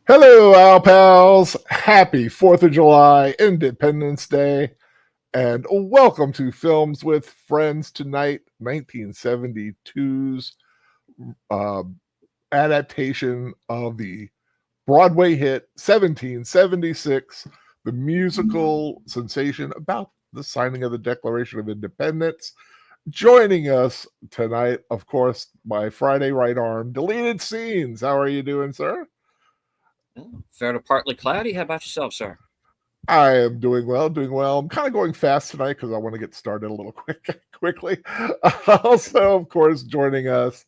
Hello, Al Pals. Happy 4th of July, Independence Day, and welcome to Films with Friends tonight, 1972's uh, adaptation of the Broadway hit 1776, the musical sensation about the signing of the Declaration of Independence. Joining us tonight, of course, my Friday right arm, Deleted Scenes. How are you doing, sir? Fair to partly cloudy. How about yourself, sir? I am doing well, doing well. I'm kind of going fast tonight because I want to get started a little quickly. Also, of course, joining us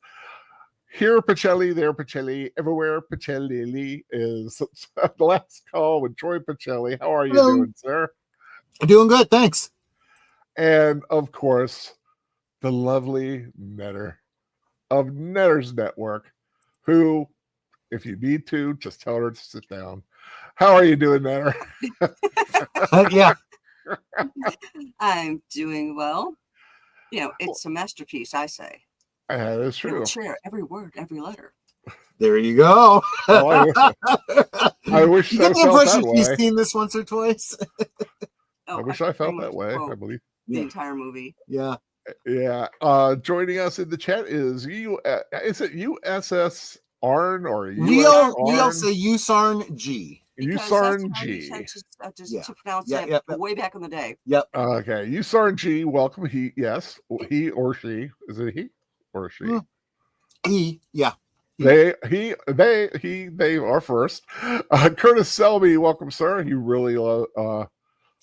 here, Pacelli, there, Pacelli, everywhere, Pacelli is the last call with Troy Pacelli. How are you doing, sir? Doing good, thanks. And of course, the lovely Netter of Netter's Network, who, if you need to, just tell her to sit down. How are you doing, Netter? Yeah. I'm doing well. You know, it's a masterpiece, I say. That is true. Share every word, every letter. There you go. Oh, I wish You I get the felt impression that she's way. seen this once or twice. I wish I felt that way. I believe the entire movie. Yeah. Yeah. Joining us in the chat is is it USS Arn or We all say USARN G. USARN G. To pronounce it way back in the day. Yep. Okay. USARN G. Welcome. He or she. Is it he or she? He. Yeah. They are first. Curtis Selby, welcome, sir. He really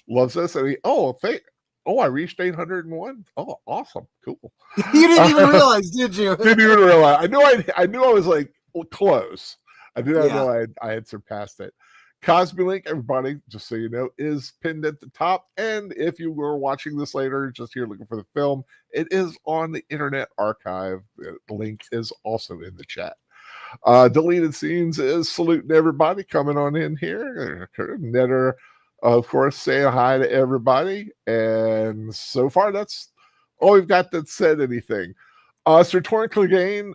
loves us, and I reached 801. Oh, awesome, cool. You didn't even realize, did you? Didn't even realize. I knew I was like close. I did not know I had surpassed it. Cosby Link, everybody, just so you know, is pinned at the top. And if you were watching this later, just here looking for the film, it is on the Internet Archive. The link is also in the chat. Deleted Scenes is saluting everybody coming on in here. Netter, of course, saying hi to everybody. And so far, that's all we've got that said anything. Ser Torrhen Clegane,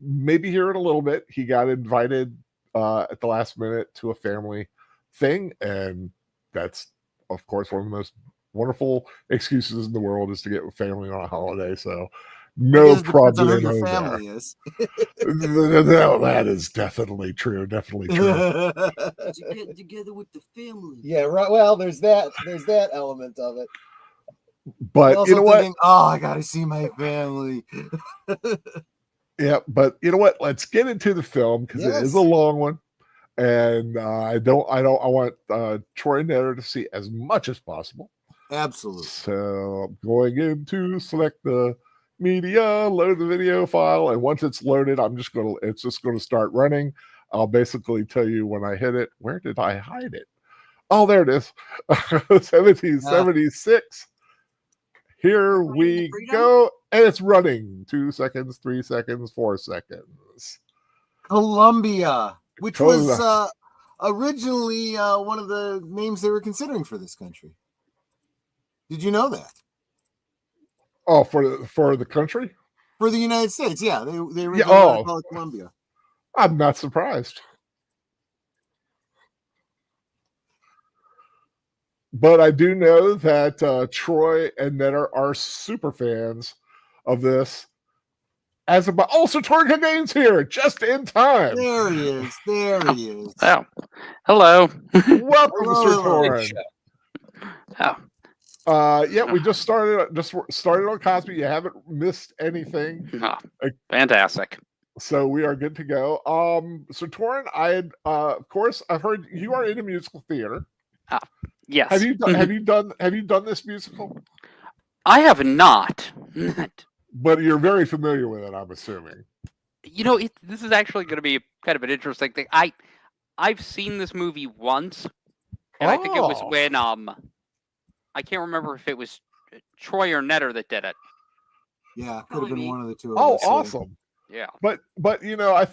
maybe here in a little bit. He got invited at the last minute to a family thing. And that's, of course, one of the most wonderful excuses in the world is to get with family on a holiday. So no problem. On who your family is. No, that is definitely true. Definitely true. To get together with the family. Yeah, right. Well, there's that element of it. But you know what? Oh, I gotta see my family. Yeah, but you know what? Let's get into the film because it is a long one, and I want Troy Netter to see as much as possible. Absolutely. So I'm going in to select the media, load the video file, and once it's loaded, it's just gonna start running. I'll basically tell you when I hit it. Where did I hide it? Oh, there it is. 1776. Here we go, and it's running. 2 seconds, 3 seconds, 4 seconds. Columbia, which was originally one of the names they were considering for this country. Did you know that? Oh, for the country? For the United States, yeah. They originally called it Columbia. I'm not surprised. But I do know that Troy and Netter are super fans of this. Ser Torrhen Clegane's here just in time. There he is. Oh, hello. Welcome, Ser Torrhen. Oh. Yeah, we just started on Cosby. You haven't missed anything. Oh, fantastic. So we are good to go. Ser Torrhen, of course, I've heard you are into musical theater. Yes. Have you done this musical? I have not. But you're very familiar with it, I'm assuming. You know, this is actually going to be kind of an interesting thing. I've seen this movie once, and I think it was when I can't remember if it was Troy or Netter that did it. Yeah, could have been one of the two. Oh, awesome! Yeah, but you know, I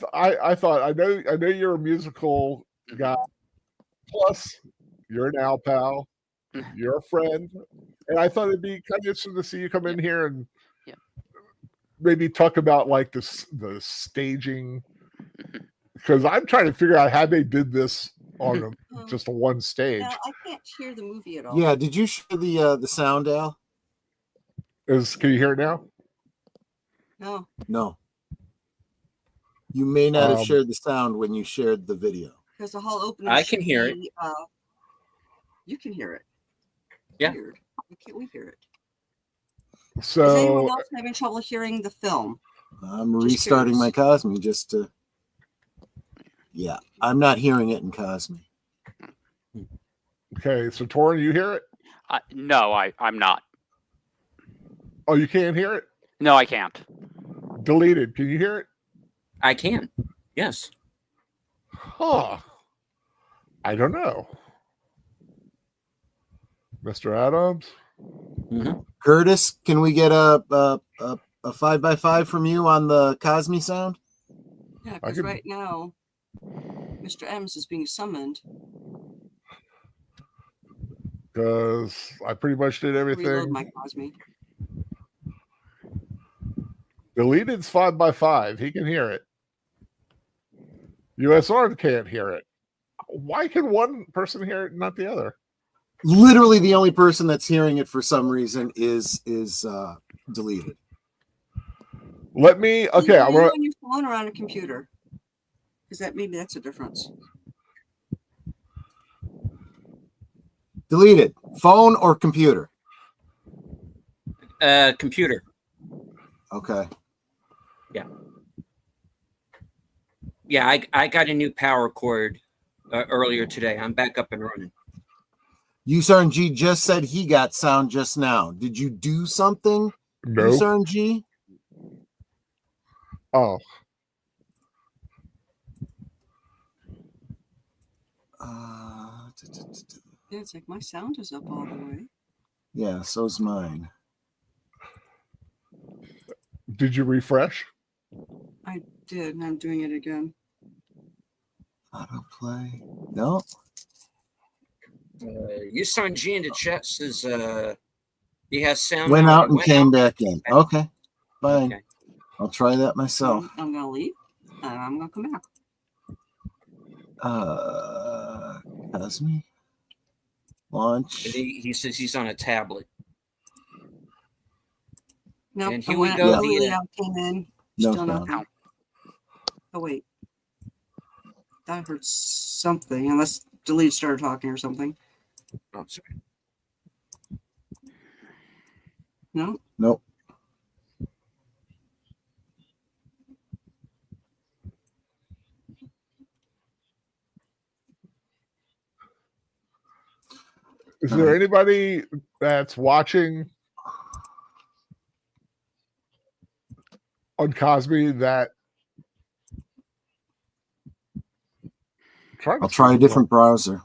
thought I know you're a musical guy. Plus, you're an Al pal. You're a friend, and I thought it'd be kind of interesting to see you come in here and maybe talk about like the staging Because I'm trying to figure out how they did this on just a one stage. Now, I can't hear the movie at all. Yeah, did you share the sound, Al? Can you hear it now? No. No. You may not have shared the sound when you shared the video. Because the whole opening. I can hear it. You can hear it. Yeah. Weird. Why can't we hear it? So is anyone else having trouble hearing the film? I'm restarting my Cosme just to. Yeah, I'm not hearing it in Cosme. Okay, so Torrhen, you hear it? No, I'm not. Oh, you can't hear it? No, I can't. Deleted. Can you hear it? I can. Yes. Huh. I don't know. Mr. Adams? Mm-hmm. Curtis, can we get a 5x5 from you on the Cosme sound? Yeah, because right now, Mr. Adams is being summoned. Because I pretty much did everything. Reload my Cosme. Deleted's 5x5. He can hear it. USR can't hear it. Why can one person hear it and not the other? Literally, the only person that's hearing it for some reason is deleted. Let me. Okay, I'm on your phone or on a computer. Because maybe that's a difference. Deleted. Phone or computer? Computer. Okay. Yeah. Yeah, I got a new power cord earlier today. I'm back up and running. USRNG just said he got sound just now. Did you do something? No. USRNG? Oh. Yeah, it's like my sound is up all the way. Yeah, so's mine. Did you refresh? I did, and I'm doing it again. Autoplay. No. Yusan G in the chat says he has sound. Went out and came back in. Okay. Fine. Okay. I'll try that myself. I'm going to leave, and I'm going to come back. Cosme. Launch. He says he's on a tablet. No, and here we go. Yeah. Came in. No Still sound. not. Oh wait, I heard something. Unless Delete started talking or something. Oh, sorry. No. Nope. Is there anybody that's watching on Cosme that I'll try a different browser.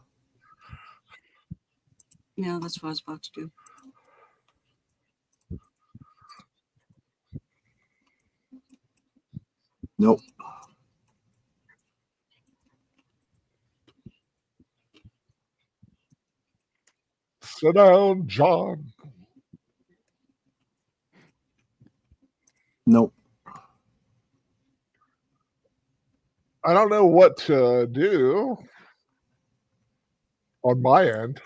Yeah, that's what I was about to do. Nope. Sit down, John. Nope. I don't know what to do on my end.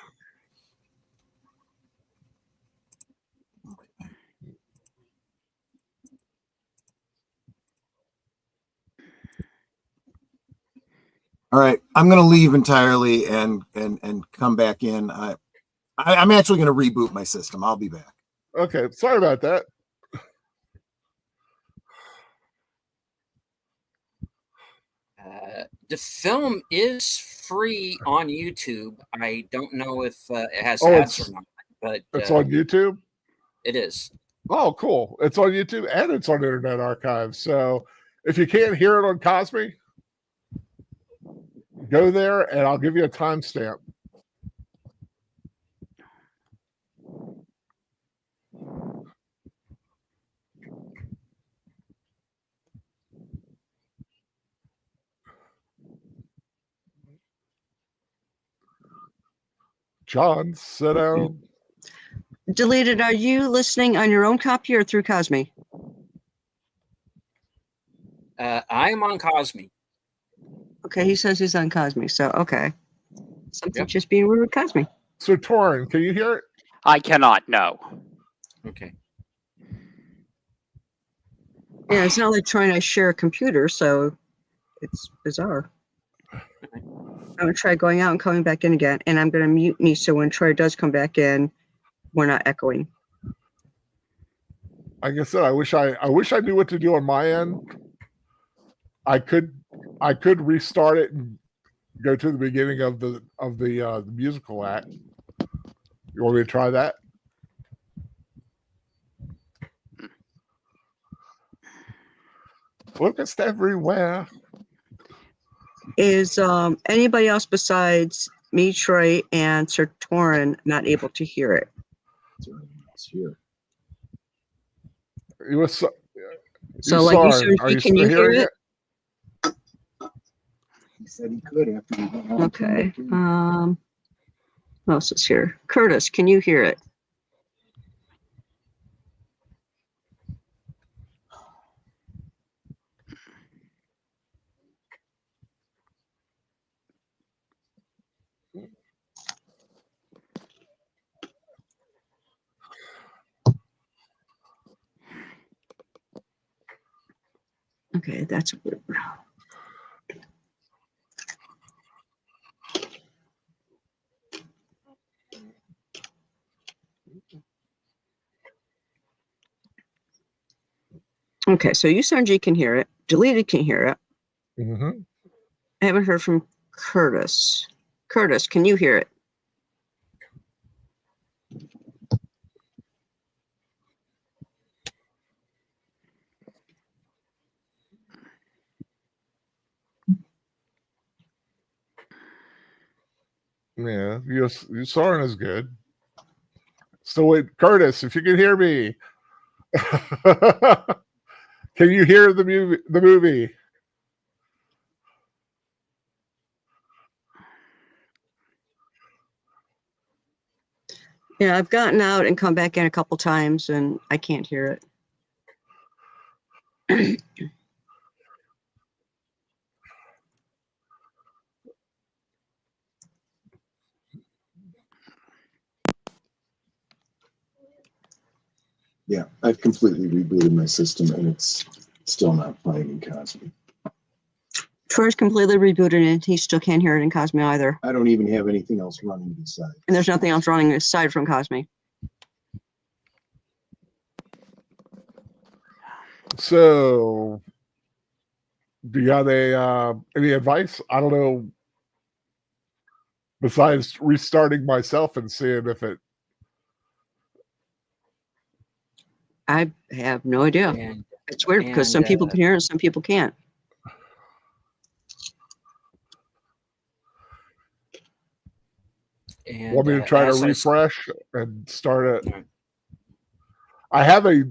All right, I'm going to leave entirely and come back in. I'm actually going to reboot my system. I'll be back. Okay, sorry about that. The film is free on YouTube. I don't know if it has ads or not, but it's on YouTube. It is. Oh, cool! It's on YouTube and it's on Internet Archive. So if you can't hear it on Cosme, go there and I'll give you a timestamp. John, sit down. Deleted, are you listening on your own copy or through Cosme? I am on Cosme. Okay, he says he's on Cosme, so okay. Something's just being weird with Cosme. So Torrhen, can you hear it? I cannot. No. Okay. Yeah, it's not like trying to share a computer, so it's bizarre. I'm gonna try going out and coming back in again, and I'm gonna mute me so when Troy does come back in, we're not echoing. Like I said, I wish I knew what to do on my end. I could restart it and go to the beginning of the musical act. You want me to try that? Locusts everywhere. Is anybody else besides me, Troy, and Ser Torrhen not able to hear it? It's here. It was So, like, you said, are you can you still hear hearing it? He said he could after he went out. Okay. What else is here? Curtis, can you hear it? Okay, that's weird. Okay, so Usanji can hear it. Deleted can hear it. Mm-hmm. I haven't heard from Curtis. Curtis, can you hear it? Yeah, Soren is good. So wait, Curtis, if you can hear me, can you hear the movie? Yeah, I've gotten out and come back in a couple times, and I can't hear it. Yeah, I've completely rebooted my system and it's still not playing in Cosme. Troy's completely rebooted and he still can't hear it in Cosme either. I don't even have anything else running beside. And there's nothing else running aside from Cosme. So, do you got any advice? I don't know. Besides restarting myself and seeing if it. I have no idea. It's weird because some people can hear it and some people can't. And, Want me to try to refresh and start it? I have a.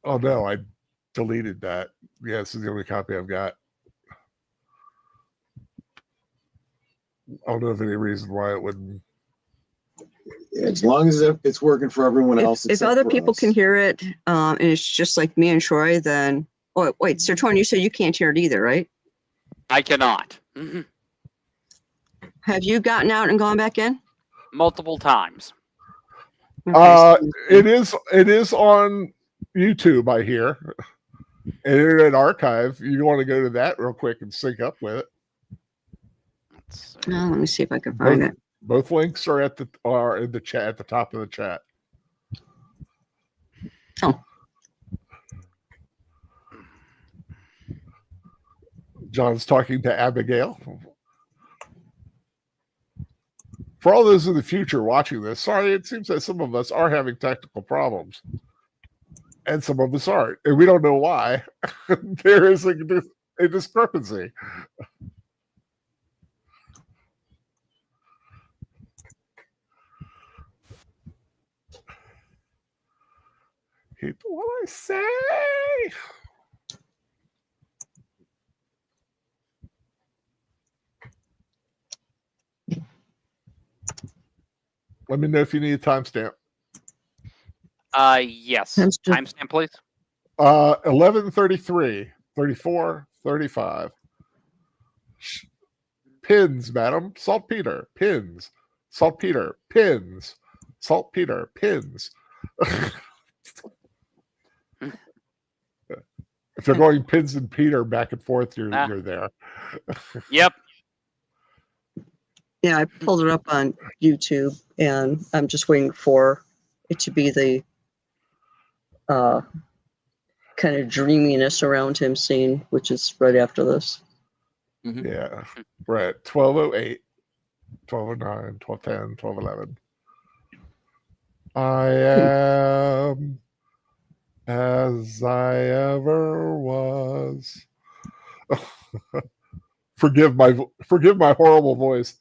Oh no, I deleted that. Yeah, this is the only copy I've got. I don't know of any reason why it wouldn't. As long as it's working for everyone else. If other people can hear it, and it's just like me and Troy, then. Oh, wait, Ser Torrhen, you said you can't hear it either, right? I cannot. Mm-hmm. Have you gotten out and gone back in? Multiple times. Okay, It is on YouTube, I hear. Internet Archive. You want to go to that real quick and sync up with it. let me see if I can find it. Both links are in the chat at the top of the chat. Oh. John's talking to Abigail. For all those in the future watching this, sorry, it seems that some of us are having technical problems. And some of us aren't. And we don't know why. There is a discrepancy. Keep what I say. Let me know if you need a timestamp. Yes. Timestamp, please. 11:33, 34, 35. Pins, madam. Saltpeter. Pins. Saltpeter. Pins. Saltpeter. Pins. If they're going Pins and Peter back and forth, you're there. Yep. Yeah, I pulled it up on YouTube, and I'm just waiting for it to be the kind of dreaminess around him scene, which is right after this. Mm-hmm. Yeah. We're at 12:08, 12:09, 12:10, 12:11. I am as I ever was. Forgive my horrible voice.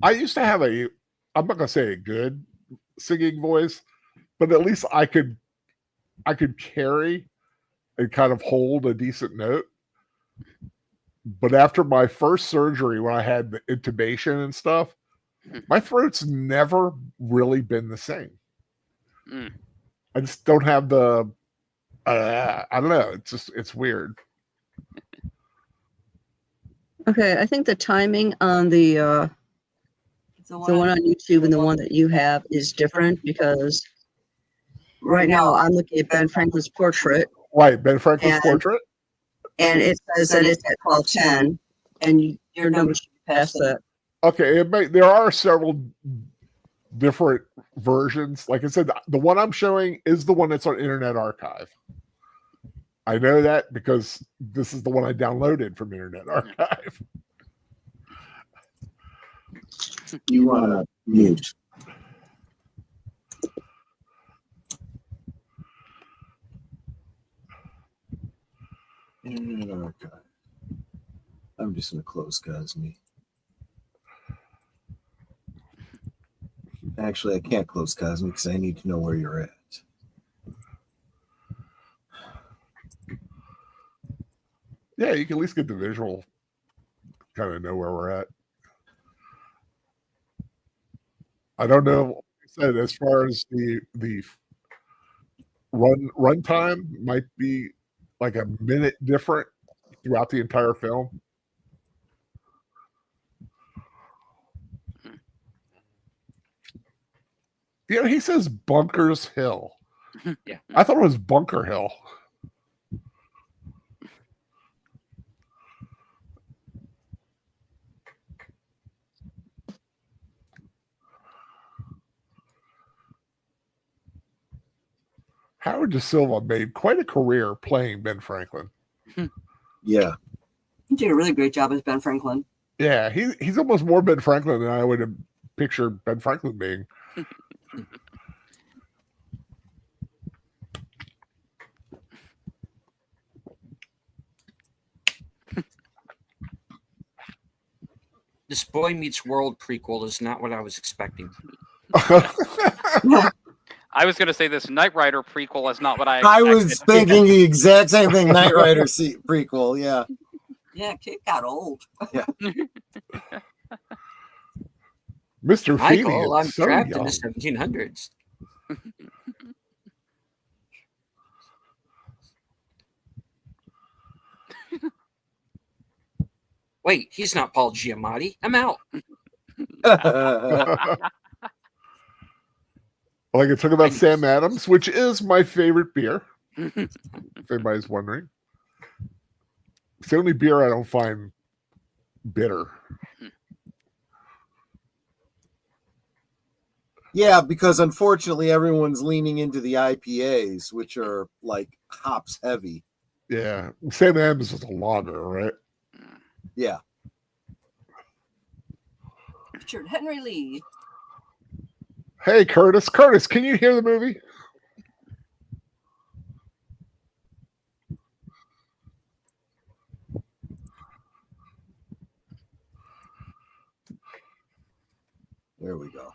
I used to have I'm not gonna say a good singing voice, but at least I could carry and kind of hold a decent note. But after my first surgery, when I had the intubation and stuff, my throat's never really been the same. I just don't have the I don't know. It's weird. Okay, I think the timing on the one on YouTube and the one that you have is different, because right now I'm looking at Ben Franklin's portrait. Right, Ben Franklin's portrait? And it says that it's at 12:10, and your number should be past that. Okay, there are several different versions. Like I said, the one I'm showing is the one that's on Internet Archive. I know that because this is the one I downloaded from Internet Archive. You want to mute. Internet Archive. I'm just going to close Cosme. Actually, I can't close Cosme because I need to know where you're at. Yeah, you can at least get the visual, kind of know where we're at. I don't know. Like I said, as far as the run time might be like a minute different throughout the entire film. You know, he says Bunkers Hill. Yeah. I thought it was Bunker Hill. Howard and Silva made quite a career playing Ben Franklin. Yeah. He did a really great job as Ben Franklin. Yeah, he's almost more Ben Franklin than I would have pictured Ben Franklin being. This Boy Meets World prequel is not what I was expecting. I was going to say this Knight Rider prequel is not what I was thinking the exact same thing. Knight Rider prequel, yeah. Yeah, Kate got old. Yeah. Mr. Feeney Michael, I'm is so trapped young. in the 1700s. Wait, he's not Paul Giamatti. I'm out. Like I talk about Sam Adams, which is my favorite beer. If anybody's wondering. It's the only beer I don't find bitter. Yeah, because unfortunately everyone's leaning into the IPAs, which are like hops heavy. Yeah. Sam Adams is a lager, right? Yeah. Richard Henry Lee. Hey, Curtis. Curtis, can you hear the movie? There we go.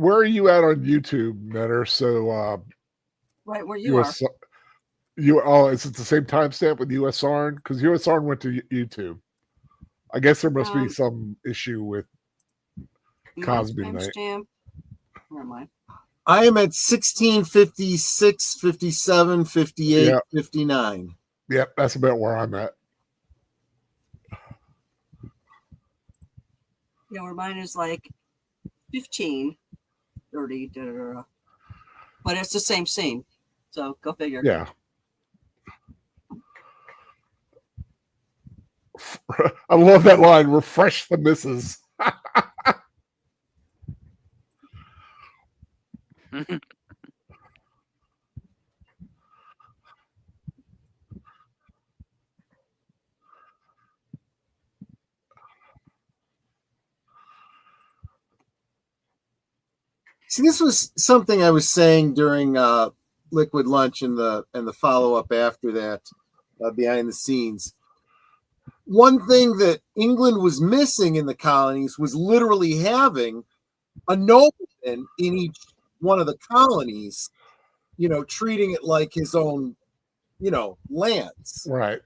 where are you at on YouTube, Netter? So Right where you are. Is it the same timestamp with USARN? Because USARN went to YouTube. I guess there must be some issue with Cosby Night. Timestamp. Where am I? I am at 16, 56, 57, 58, Yeah. 59. Yep, that's about where I'm at. Yeah, where mine is like 15, 30, da, da, da, da. But it's the same scene. So go figure. Yeah. I love that line. Refresh the misses. See, this was something I was saying during Liquid Lunch and the follow up after that, behind the scenes. One thing that England was missing in the colonies was literally having a nobleman in each one of the colonies, treating it like his own, lands. Right.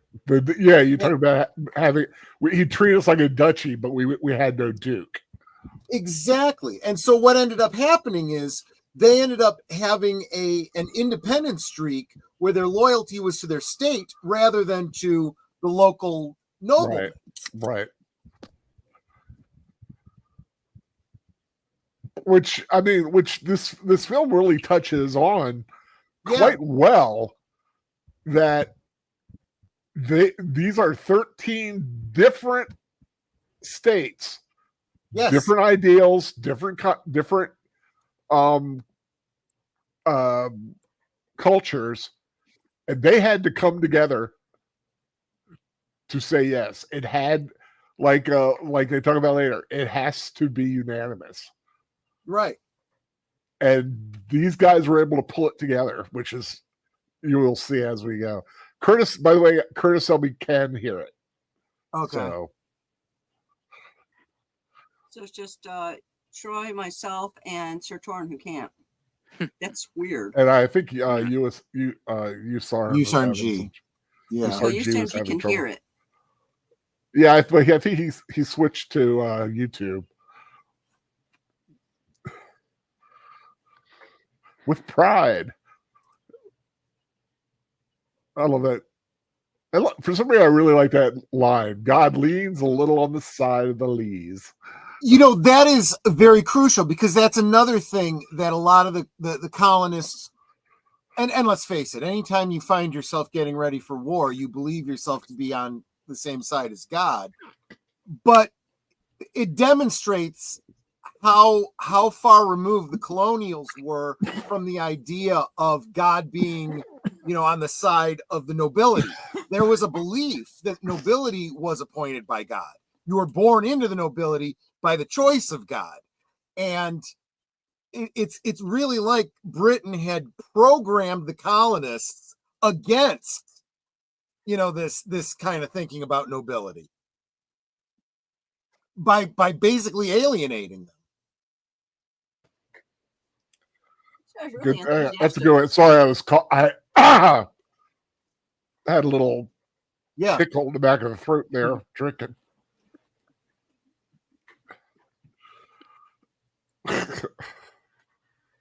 Yeah, you talk about having he treated us like a duchy, but we had no duke. Exactly. And so what ended up happening is they ended up having an independent streak where their loyalty was to their state rather than to the local noblemen. Right. Which this film really touches on quite well, that these are 13 different states. Yes. Different ideals, different cultures, and they had to come together to say yes. It had, like they talk about later, it has to be unanimous. Right. And these guys were able to pull it together, which is, you will see as we go. Curtis, by the way, Curtis Selby can hear it. Okay. So it's just Troy, myself, and Ser Torrhen who can't. That's weird. And I think USARN G. Yeah. So USARN can hear it. Yeah, I think he switched to YouTube. With pride. I love that. For some reason, I really like that line. God leans a little on the side of the lees. That is very crucial, because that's another thing that a lot of the colonists, and let's face it, anytime you find yourself getting ready for war, you believe yourself to be on the same side as God. But it demonstrates how far removed the colonials were from the idea of God being, on the side of the nobility. There was a belief that nobility was appointed by God. You were born into the nobility by the choice of God. And it's really like Britain had programmed the colonists against, this kind of thinking about nobility by basically alienating them. Really that's a good one. Sorry, I was I had a little tickle in the back of the throat there, drinking.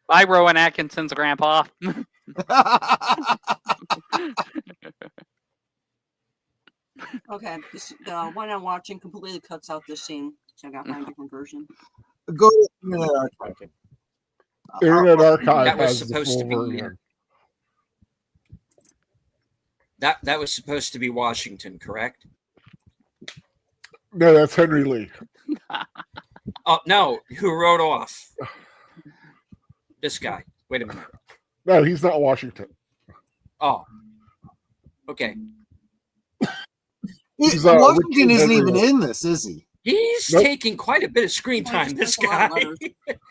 Bye, Rowan Atkinson's grandpa. Okay, the one I'm watching completely cuts out this scene, so I gotta find a different version. Go to Internet Archive. Internet Archive That was has the supposed full to be version. that was supposed to be Washington, correct? No, that's Henry Lee. Oh no, who wrote off? This guy. Wait a minute. No, he's not Washington. Oh, okay. Washington isn't even in this, is he? He's taking quite a bit of screen time, this guy.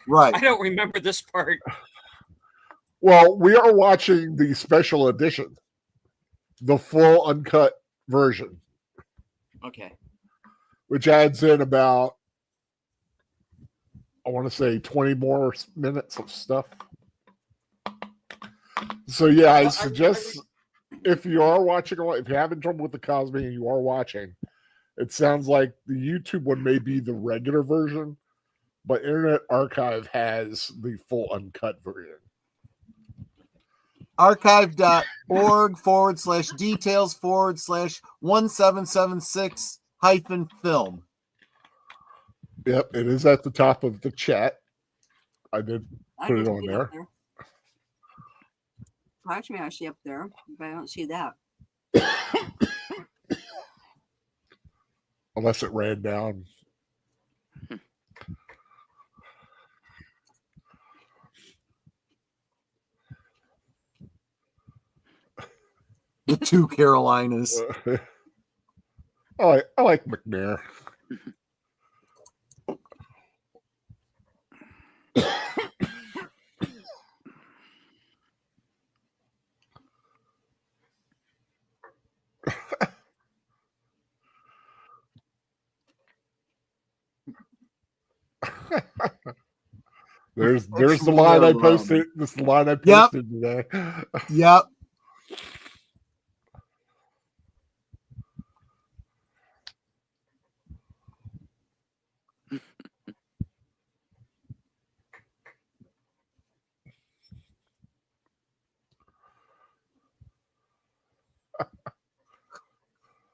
Right. I don't remember this part. Well, we are watching the special edition, the full uncut version. Okay. Which adds in about I want to say 20 more minutes of stuff. So yeah, I suggest if you are watching, if you're having trouble with the Cosby and you are watching, it sounds like the YouTube one may be the regular version, but Internet Archive has the full uncut version. archive.org/details/1776-film. Yep, it is at the top of the chat. I did put it on there. Actually, I see up there, but I don't see that. Unless it ran down. The two Carolinas. I like McNair. There's the line I posted. This is the line I posted today. Yep.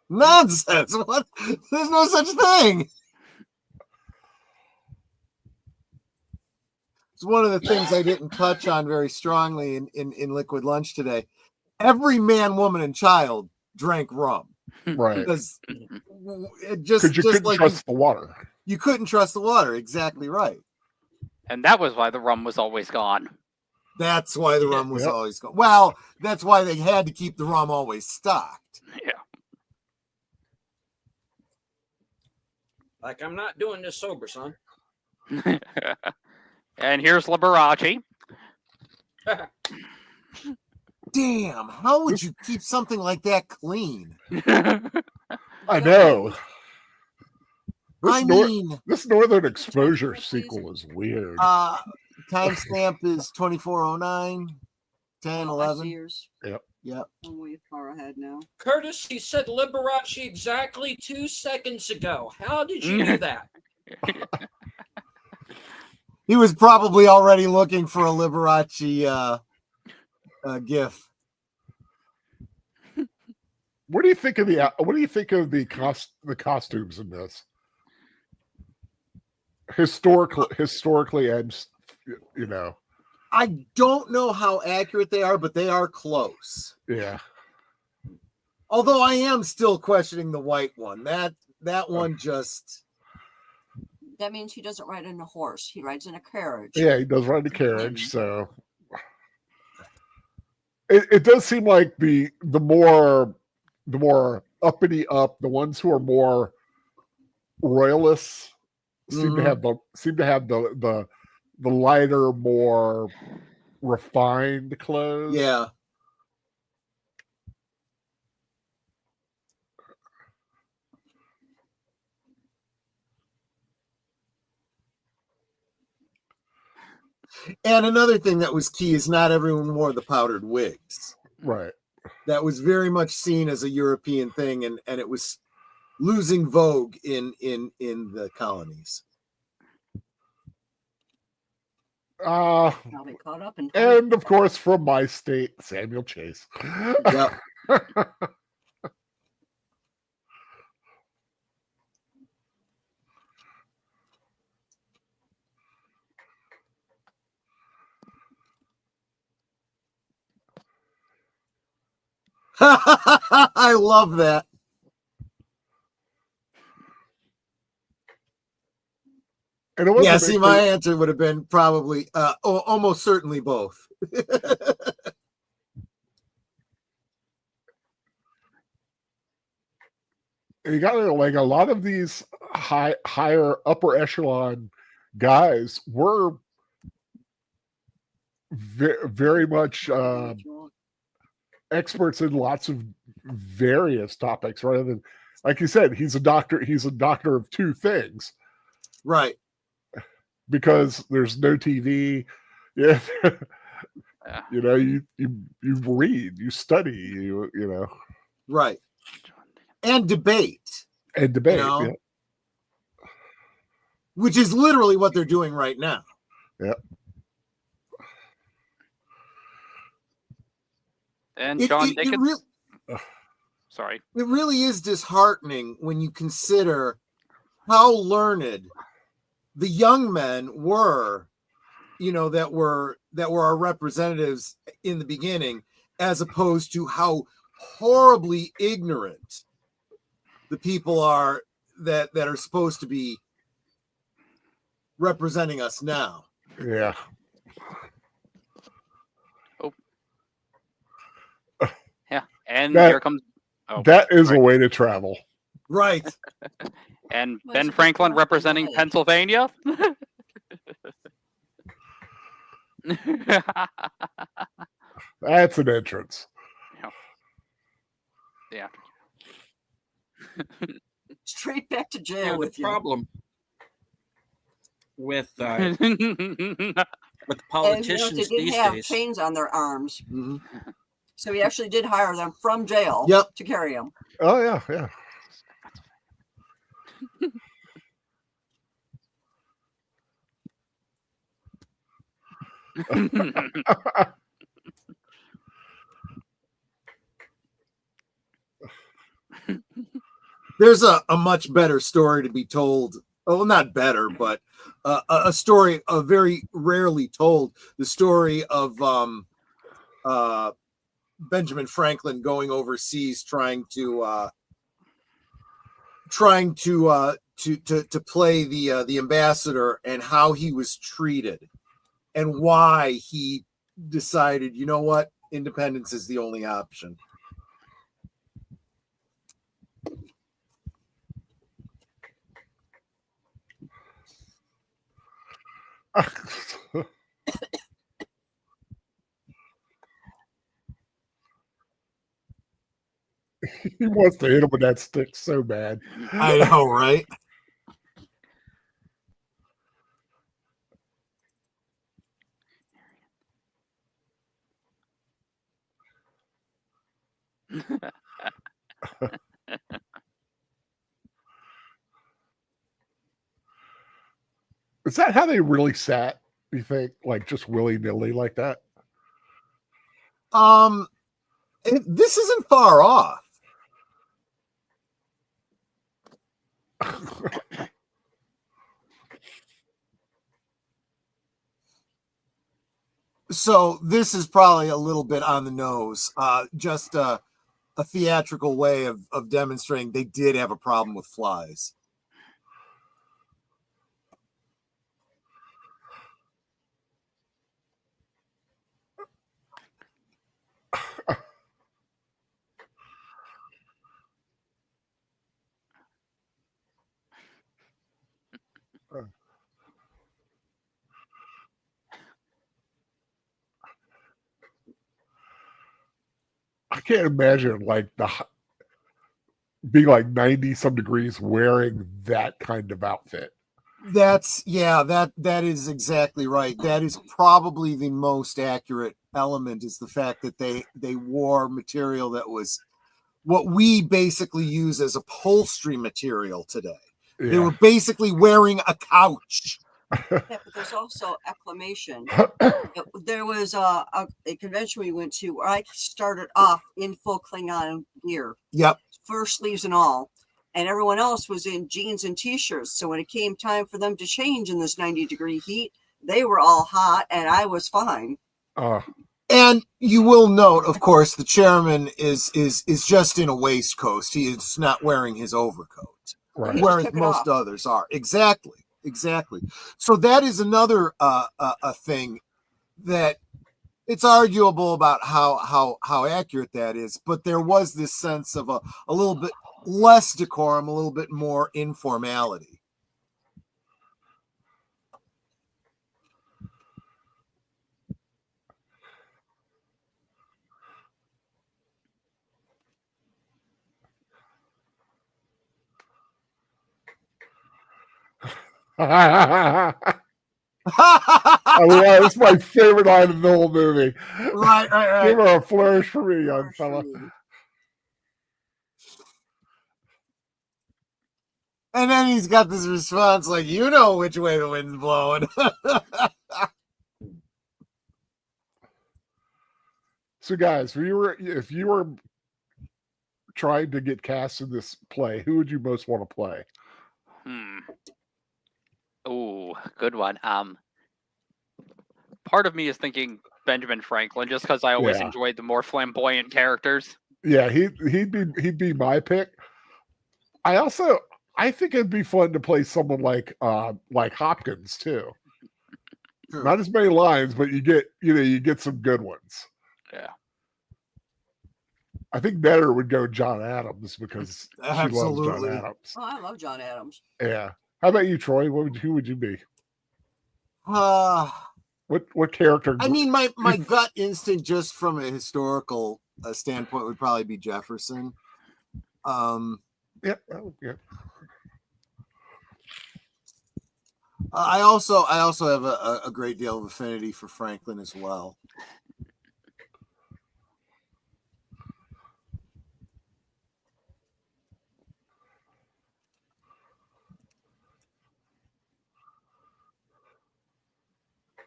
Nonsense. What? There's no such thing. It's one of the things I didn't touch on very strongly in Liquid Lunch today. Every man, woman, and child drank rum. Right. Because it you couldn't like trust the water. You couldn't trust the water. Exactly right. And that was why the rum was always gone. That's why the rum was always gone. Well, that's why they had to keep the rum always stocked. Yeah. Like, I'm not doing this sober, son. And here's Liberace. Damn, how would you keep something like that clean? I know. This Northern Exposure sequel is weird. Timestamp is 2409, 10, 11. Years. Yep. I'm way far ahead now. Curtis, he said Liberace exactly 2 seconds ago. How did you do that? He was probably already looking for a Liberace gif. What do you think of the costumes in this? Historically, and you know, I don't know how accurate they are, but they are close. Yeah. Although I am still questioning the white one. That one just. That means he doesn't ride on a horse. He rides in a carriage. Yeah, he does ride a carriage. So it does seem like the more uppity up, the ones who are more royalists seem to have the lighter, more refined clothes. Yeah. And another thing that was key is not everyone wore the powdered wigs. Right. That was very much seen as a European thing, and it was losing vogue in the colonies. Now they caught up and of course, from my state, Samuel Chase. Yep. I love that. And it yeah, see, my answer would have been probably, almost certainly both. You got like a lot of these higher upper echelon guys were very much experts in lots of various topics, rather than, like you said, he's a doctor of two things. Right. because there's no TV. Yeah. Yeah. You know, you read, you study, you know, Right. And debate. and debate. You know? Yeah. Which is literally what they're doing right now. Yeah. And John Dickens. Sorry. It really is disheartening when you consider how learned the young men were, you know, that were our representatives in the beginning, as opposed to how horribly ignorant the people are that are supposed to be representing us now. Yeah. Yeah. And That- here comes. Oh, That is sorry. a way to travel. Right. And Well, Ben it's Franklin a good representing way. Pennsylvania. That's an entrance. Yeah. Straight back to You jail know, the with you. problem with with And you know, politicians they did these have days. chains on their arms, Mhm. so he actually did hire them from jail Yep. to carry them. Oh yeah, yeah. There's a much better story to be told. Oh, not better, but a story very rarely told. The story of Benjamin Franklin going overseas trying to play the ambassador, and how he was treated, and why he decided, you know what, independence is the only option. He wants to hit him with that stick so bad. I know, right? Is that how they really sat? You think, like just willy nilly like that? This isn't far off. So this is probably a little bit on the nose. Just a theatrical way of demonstrating they did have a problem with flies. I can't imagine like being like 90 some degrees wearing that kind of outfit. That is exactly right. That is probably the most accurate element, is the fact that they wore material that was what we basically use as upholstery material today. Yeah. They were basically wearing a couch. Yeah, but there's also acclamation. There was a convention we went to where I started off in full Klingon gear, Yep. fur sleeves and all, and everyone else was in jeans and t-shirts. So when it came time for them to change in this 90-degree heat, they were all hot and I was fine. And you will note, of course, the chairman is just in a waistcoat. He is not wearing his overcoat, Right. He whereas took it most off. others are. Exactly. So that is another a thing that it's arguable about how accurate that is. But there was this sense of a little bit less decorum, a little bit more informality. I mean, that's my favorite line in the whole movie. Right. Give her a flourish for me, young Flourish for fella. me. And then he's got this response like, you know which way the wind's blowing. So, guys, if you were trying to get cast in this play, who would you most want to play? Ooh, good one. Part of me is thinking Benjamin Franklin, just because I always enjoyed the more flamboyant characters. Yeah, he'd be my pick. I think it'd be fun to play someone like Hopkins too. True. Not as many lines, but you get some good ones. Yeah. I think better would go John Adams because she loves John Adams. Oh, I love John Adams. Yeah. How about you, Troy? Who would you be? What character? I mean, my gut instinct, just from a historical standpoint, would probably be Jefferson. Yeah. I also have a great deal of affinity for Franklin as well.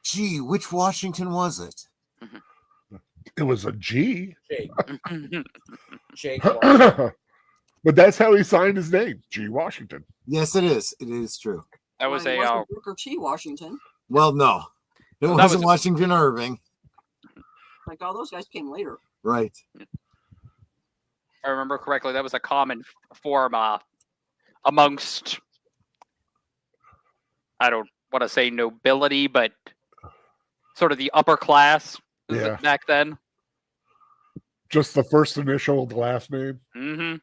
Gee, which Washington was it? It was a G. Jake. But that's how he signed his name, G. Washington. Yes, it is. It is true. That was It wasn't Booker T. Washington. Well, no. It wasn't Washington Irving. Like all those guys came later. Right. I remember correctly, that was a common form amongst, I don't want to say nobility, but sort of the upper class back then. Just the first initial of the last name. Mm-hmm.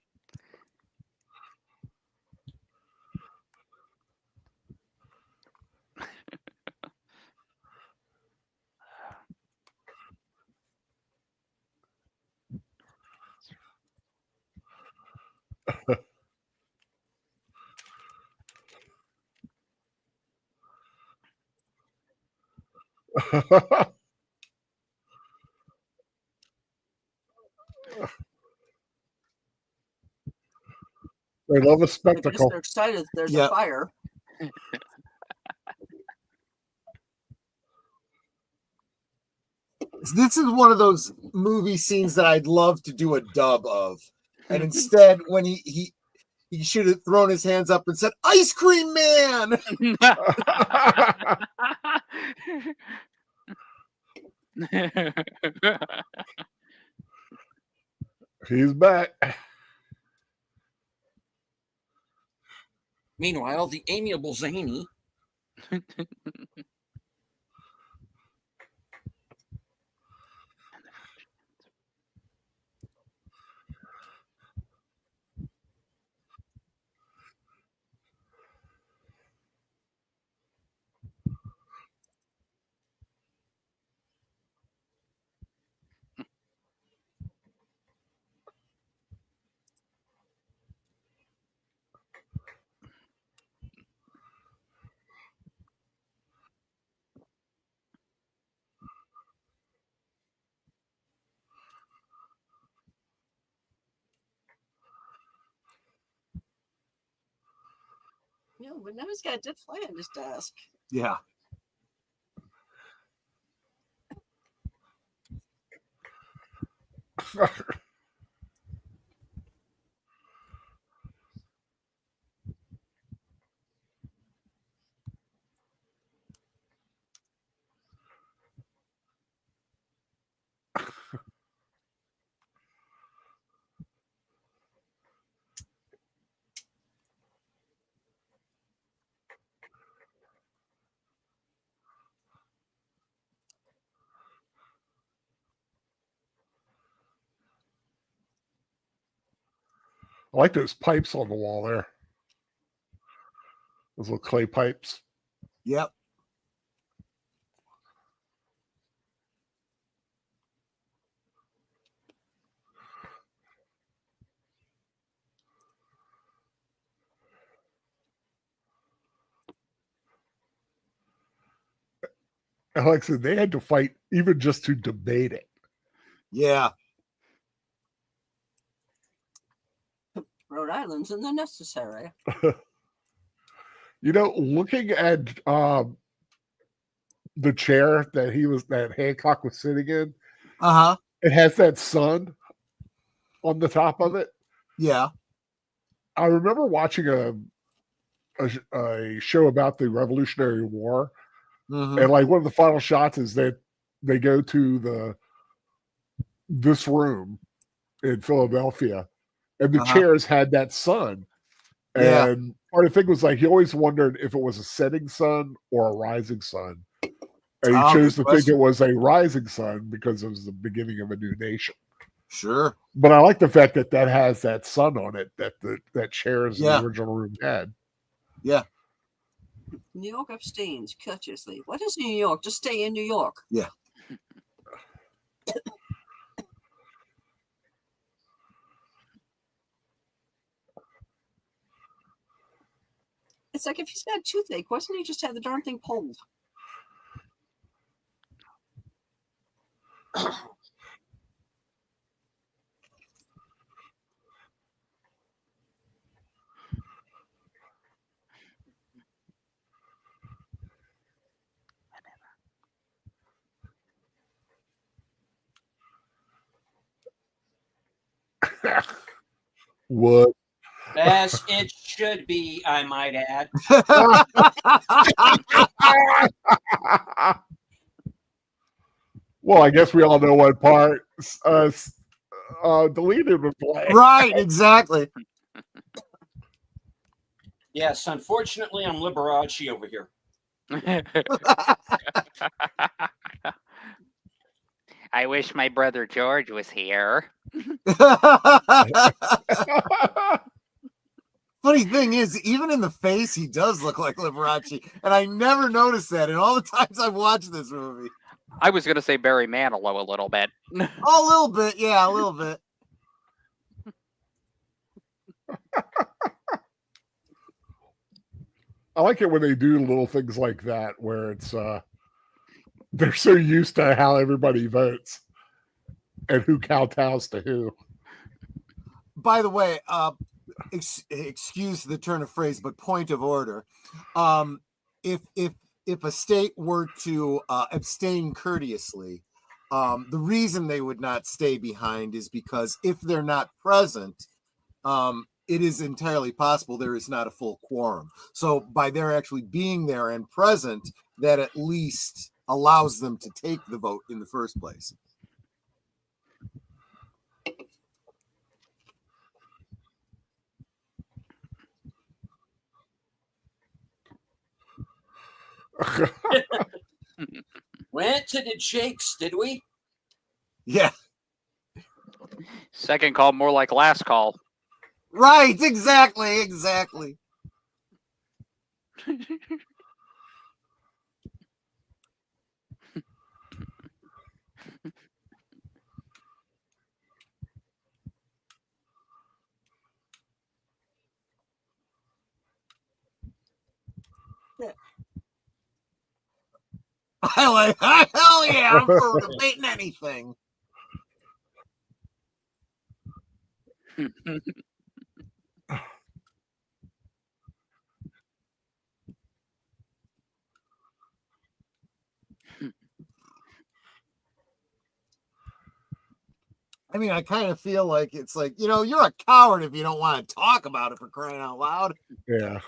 They love a spectacle. They're excited. There's a fire. This is one of those movie scenes that I'd love to do a dub of, and instead, when he should have thrown his hands up and said, "Ice Cream Man." He's back. Meanwhile, the amiable Zany. Yeah, but now he's got a dead fly on his desk. Yeah. I like those pipes on the wall there. Those little clay pipes. Yep. And like I said, they had to fight even just to debate it. Yeah. Rhode Island's in the necessary. You know, looking at the chair that Hancock was sitting in, it has that sun on the top of it. Yeah. I remember watching a show about the Revolutionary War, and like one of the final shots is that they go to this room in Philadelphia, and the chairs had that sun. And part of the thing was like he always wondered if it was a setting sun or a rising sun. And he chose to think it was a rising sun because it was the beginning of a new nation. Sure. But I like the fact that has that sun on it that that chairs in the original room had. Yeah. New York abstains courteously. What is New York? Just stay in New York. Yeah. It's like if he's got a toothache, why doesn't he just have the darn thing pulled? What? As it should be, I might add. Well, I guess we all know what part deleted was playing. Right, exactly. Yes, unfortunately, I'm Liberace over here. I wish my brother George was here. Funny thing is, even in the face, he does look like Liberace, and I never noticed that in all the times I've watched this movie. I was going to say Barry Manilow a little bit. A little bit, yeah, a little bit. I like it when they do little things like that, where it's they're so used to how everybody votes and who kowtows to who. By the way, excuse the turn of phrase, but point of order. If a state were to abstain courteously, the reason they would not stay behind is because if they're not present, it is entirely possible there is not a full quorum. So by their actually being there and present, that at least allows them to take the vote in the first place. Went to the Jakes, did we? Yeah. Second call, more like last call. Right, exactly. Hell yeah, I'm for debating anything. I mean, I kind of feel like it's like, you're a coward if you don't want to talk about it, for crying out loud. Yeah.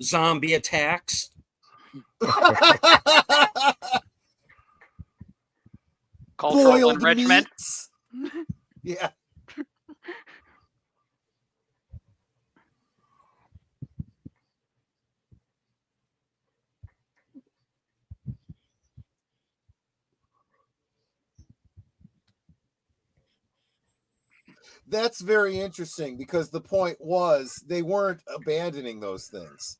zombie attacks. Cultural Boiled enrichment. meats. Yeah. That's very interesting because the point was they weren't abandoning those things.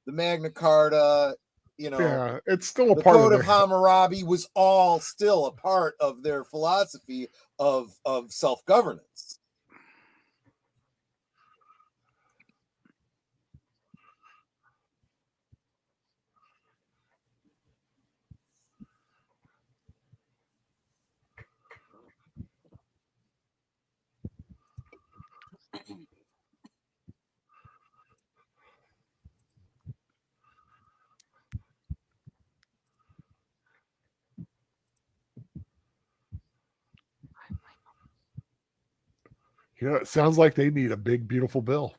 The Magna Carta, Yeah, it's still a the part Code of of their Hammurabi was all still a part of their philosophy of self-governance. it sounds like they need a big, beautiful bill.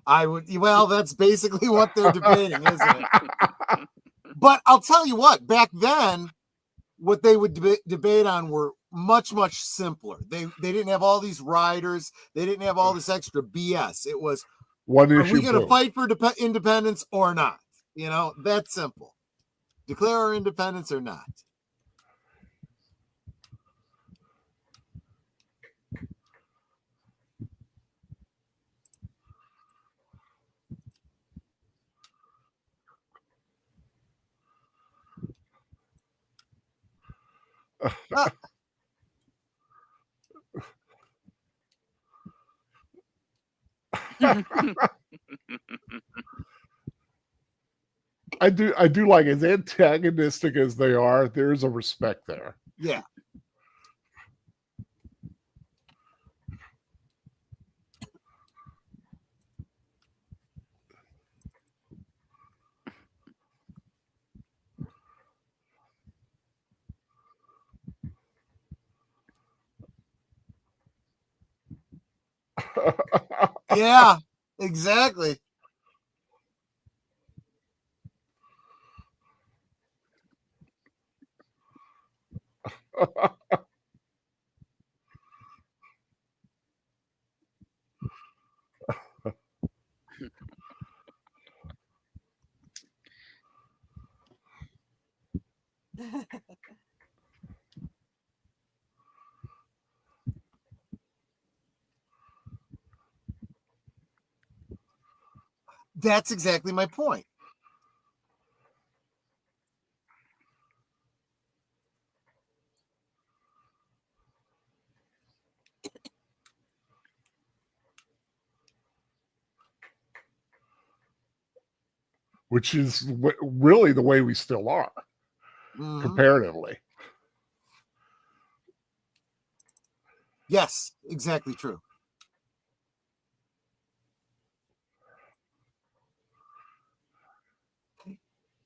Well, that's basically what they're debating, isn't it? But I'll tell you what, back then, what they would debate on were much, much simpler. They didn't have all these riders. They didn't have all this extra BS. It was, One are issue. we going to boom. fight for independence or not? That's simple. Declare our independence or not. I do like, as antagonistic as they are, there's a respect there. Yeah. Yeah, exactly. That's exactly my point. Which is really the way we still are, comparatively. Yes, exactly true.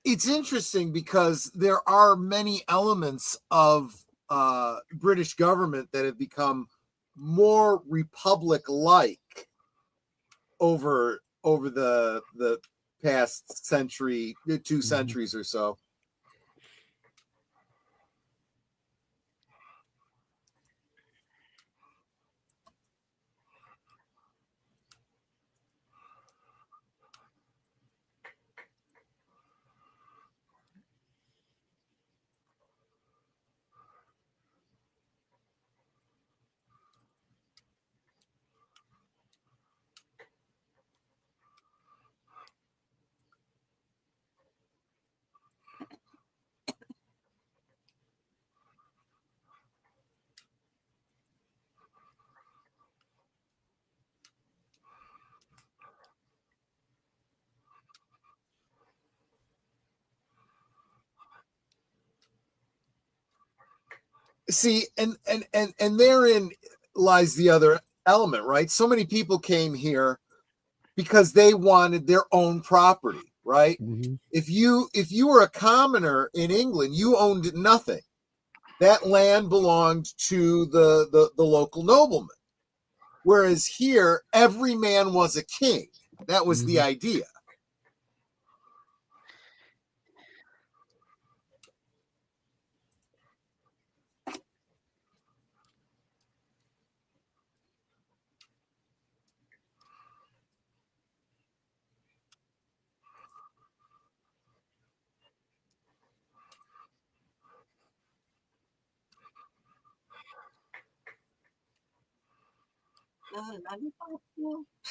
It's interesting because there are many elements of British government that have become more republic-like over the past century, 2 centuries or so. See, and therein lies the other element, right? So many people came here because they wanted their own property, right? Mm-hmm. If you were a commoner in England, you owned nothing. That land belonged to the local nobleman. Whereas here, every man was a king. That was the idea.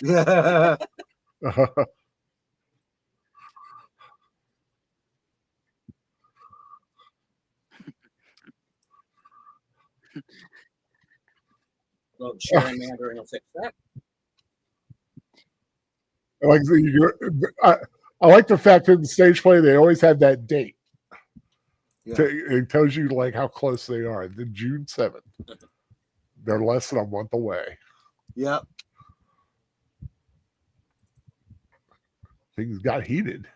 Yeah. Well, sharing Mandarin will fix that. Like I like the fact that in the stage play they always have that date. Yeah. It tells you like how close they are. The June 7th. They're less than a month away. Yep. Things got heated.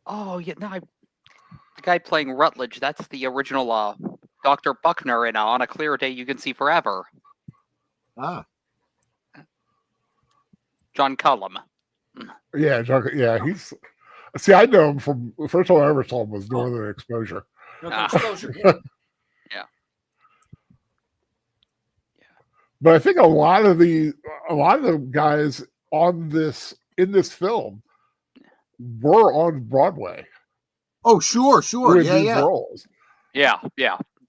Oh yeah, no, the guy playing Rutledge. That's the original Dr. Buckner in On a Clear Day You Can See Forever. Ah. John Cullum. Yeah, yeah, he's. See, I know him from the first time I ever saw him was Northern Exposure. Exposure. Yeah. But I think a lot of the guys in this film were on Broadway. Oh, sure. With Yeah, these roles. Yeah.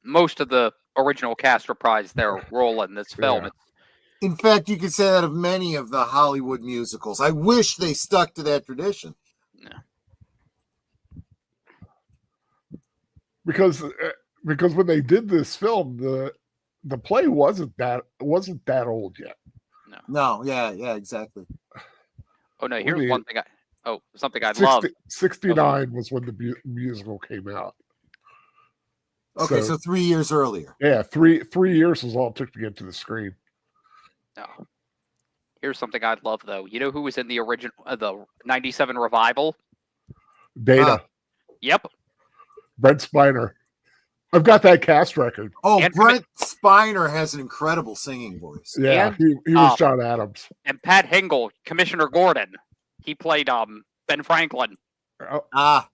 Most of the original cast reprised their role in this film. Yeah. In fact, you could say that of many of the Hollywood musicals. I wish they stuck to that tradition. Yeah. Because when they did this film, the play wasn't that old yet. No, yeah, exactly. Oh no, here's one thing something I love. 69 was when the musical came out. Okay, so 3 years earlier. Yeah, 3 years was all it took to get to the screen. No. Here's something I'd love though. You know who was in the original the 97 revival? Data. Yep. Brent Spiner. I've got that cast record. Oh, Brent Spiner has an incredible singing voice. Yeah, he was John Adams. And Pat Hingle, Commissioner Gordon. He played Ben Franklin. Ah.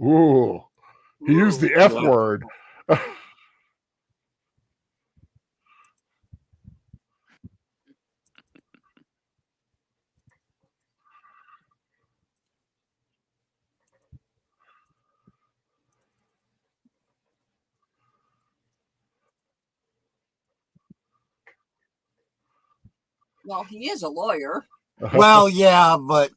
Ooh. He used the F word. Well, he is a lawyer. Well, yeah, but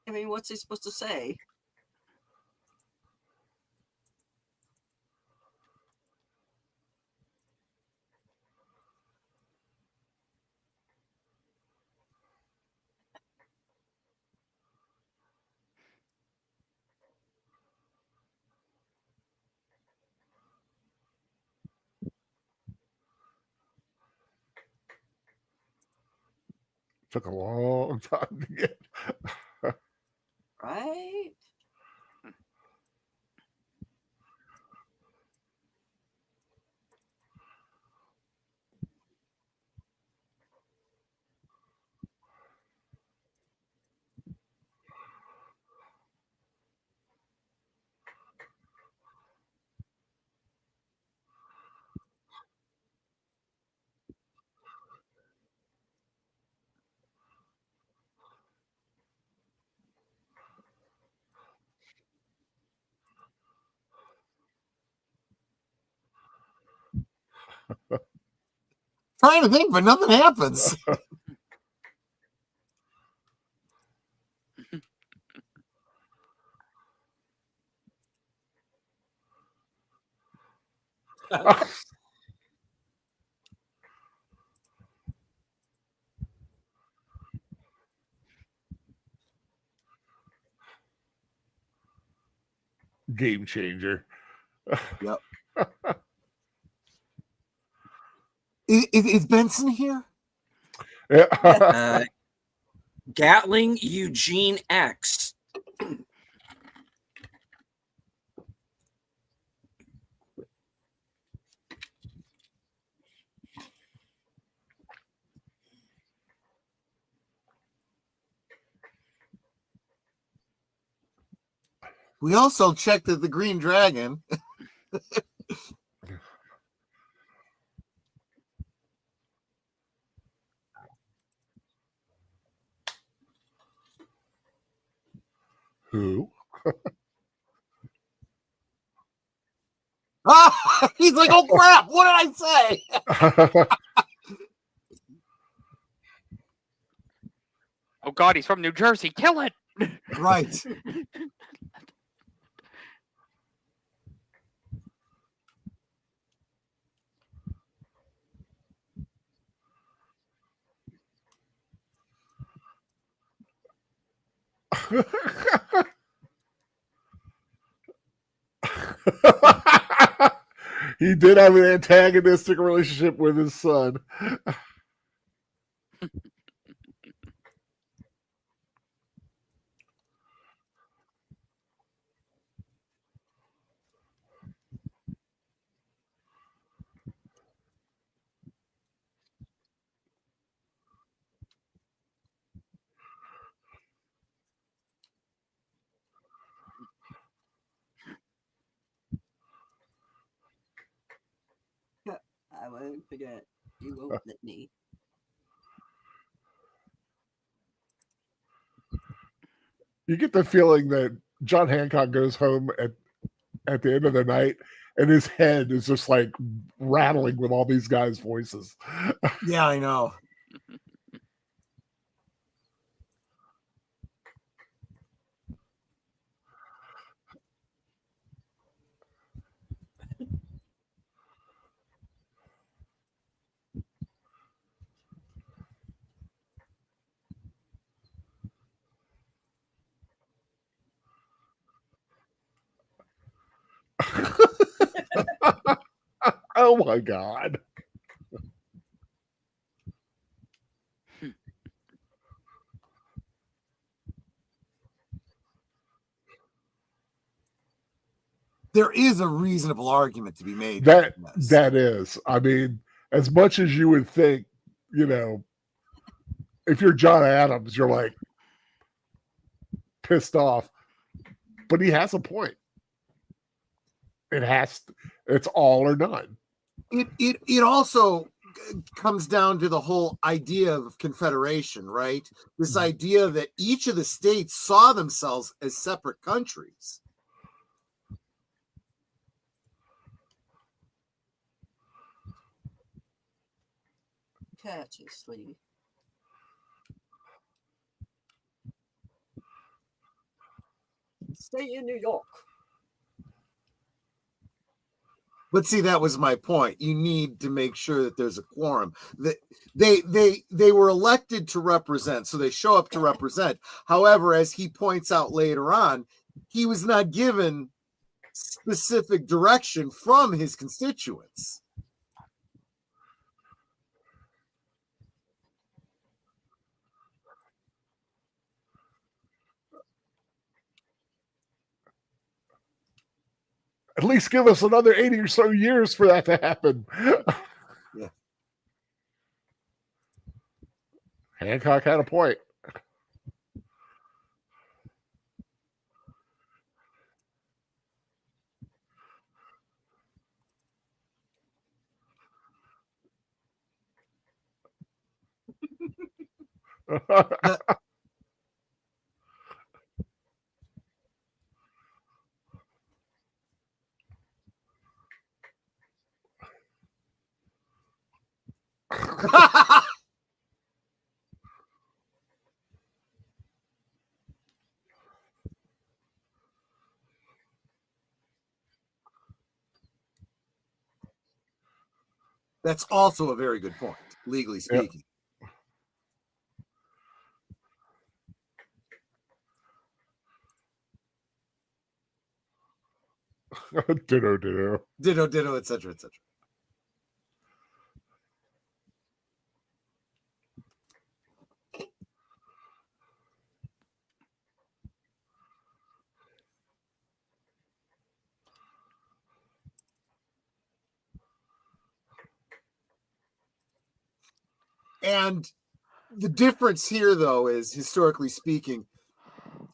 I mean, what's he supposed to say? Took a long time to get. Right? Trying to think, but nothing happens. Game changer. Yep. Is Benson here? Yeah. Gatling Eugene X. We also checked that the Green Dragon. Who? He's like, oh crap, what did I say? Oh God, he's from New Jersey. Kill it. Right. He did have an antagonistic relationship with his son. I won't forget. You won't let me. You get the feeling that John Hancock goes home at the end of the night and his head is just like rattling with all these guys' voices. Yeah, I know. Oh my God. There is a reasonable argument to be made. That is. I mean, as much as you would think, you know, if you're John Adams, you're like pissed off. But he has a point. It's all or none. It also comes down to the whole idea of confederation, right? This idea that each of the states saw themselves as separate countries. Courteously. stay in New York. But see, that was my point. You need to make sure that there's a quorum. That they were elected to represent, so they show up to represent. However, as he points out later on, he was not given specific direction from his constituents. At least give us another 80 or so years for that to happen. Yeah. Hancock had a point. That's also a very good point, legally speaking. Ditto, ditto. Ditto, ditto, etc., etc. And the difference here, though, is historically speaking,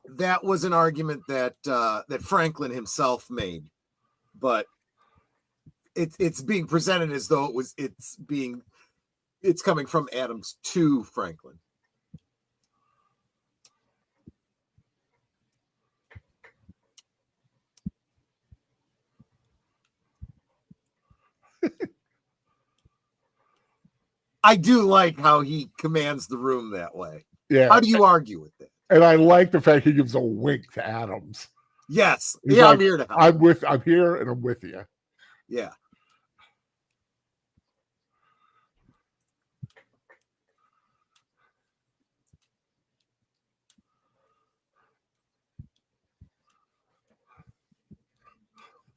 that was an argument that that Franklin himself made, but it's being presented as though it's coming from Adams to Franklin. I do like how he commands the room that way. Yeah. How do you argue with that? And I like the fact he gives a wink to Adams. Yes. He's yeah, like, I'm here to help. I'm here and I'm with you. Yeah.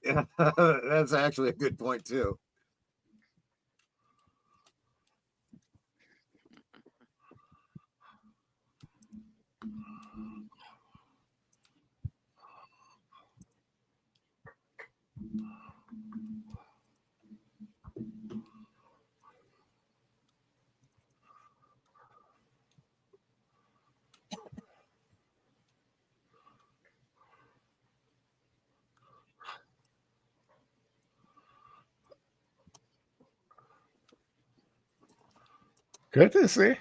Yeah, that's actually a good point too. Good to see.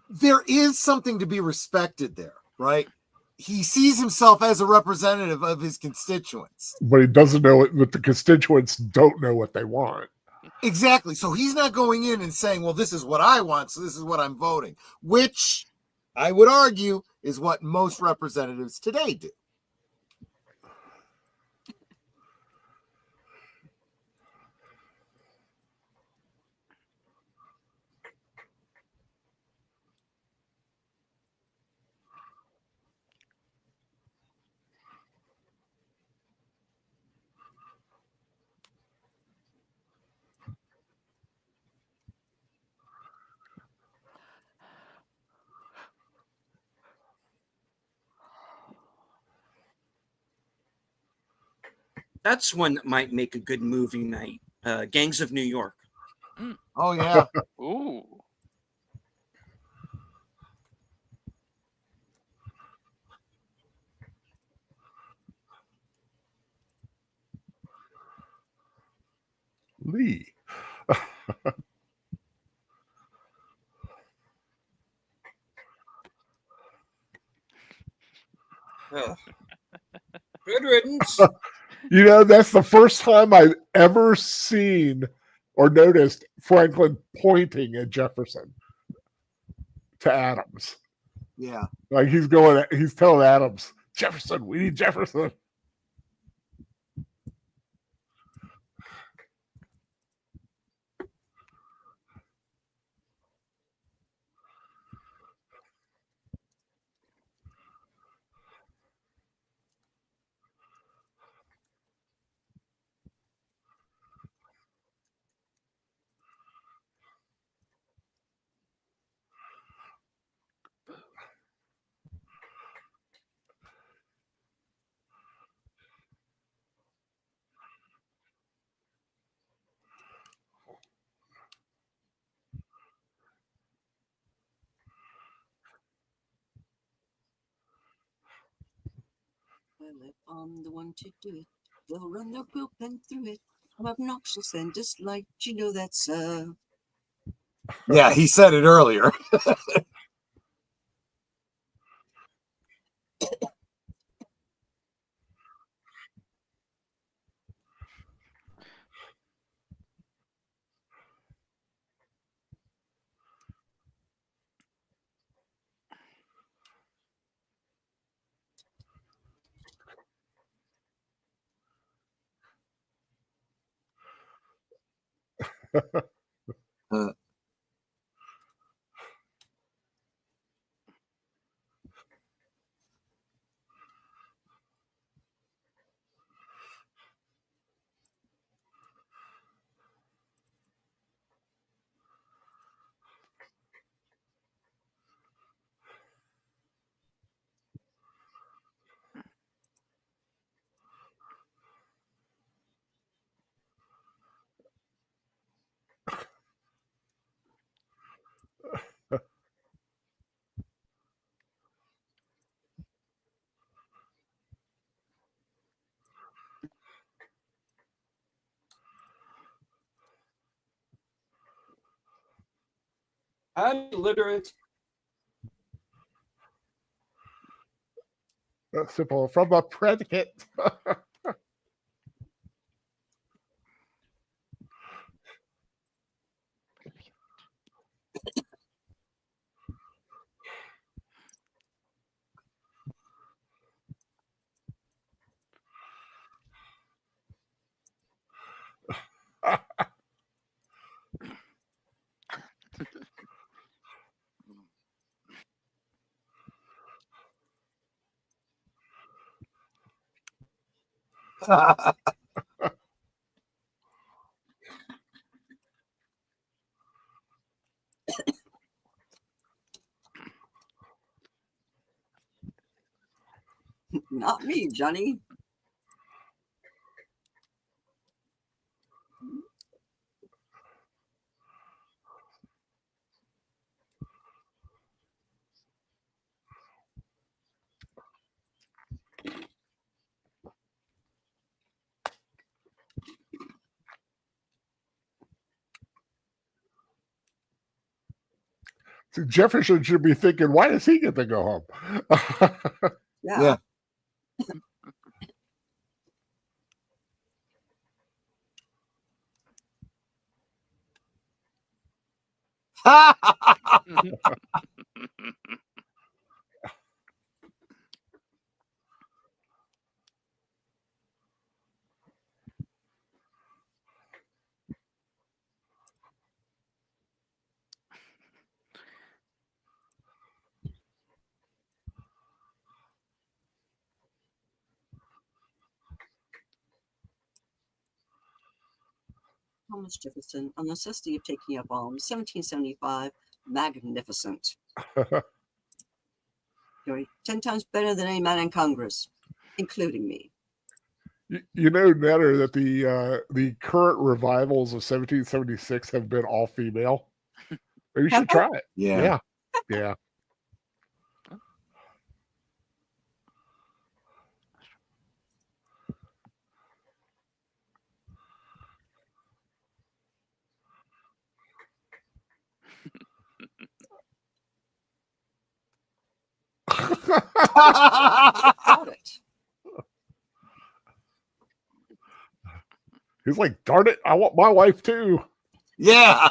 There is something to be respected there, right? He sees himself as a representative of his constituents. But he doesn't know it, but the constituents don't know what they want. Exactly. So he's not going in and saying, well, this is what I want, so this is what I'm voting, which I would argue is what most representatives today do. That's one that might make a good movie night. Gangs of New York. Oh, yeah. Ooh. Lee. Ugh. Good riddance. You know, that's the first time I've ever seen or noticed Franklin pointing at Jefferson to Adams. Yeah. Like he's telling Adams, Jefferson, we need Jefferson. Well, if I'm the one to do it, they'll run their quill pen through it. I'm obnoxious and disliked, you know that's Yeah, he said it earlier. I'm illiterate. Simple from a predicate. not me, Johnny. See, Jefferson should be thinking, why does he get to go home? Yeah. Thomas Jefferson on the necessity of taking up arms, 1775, magnificent. 10 times better than any man in Congress, including me. You know, Netter, that the current revivals of 1776 have been all female. Maybe you should try it. Yeah. Yeah. He's like, darn it, I want my wife too. Yeah.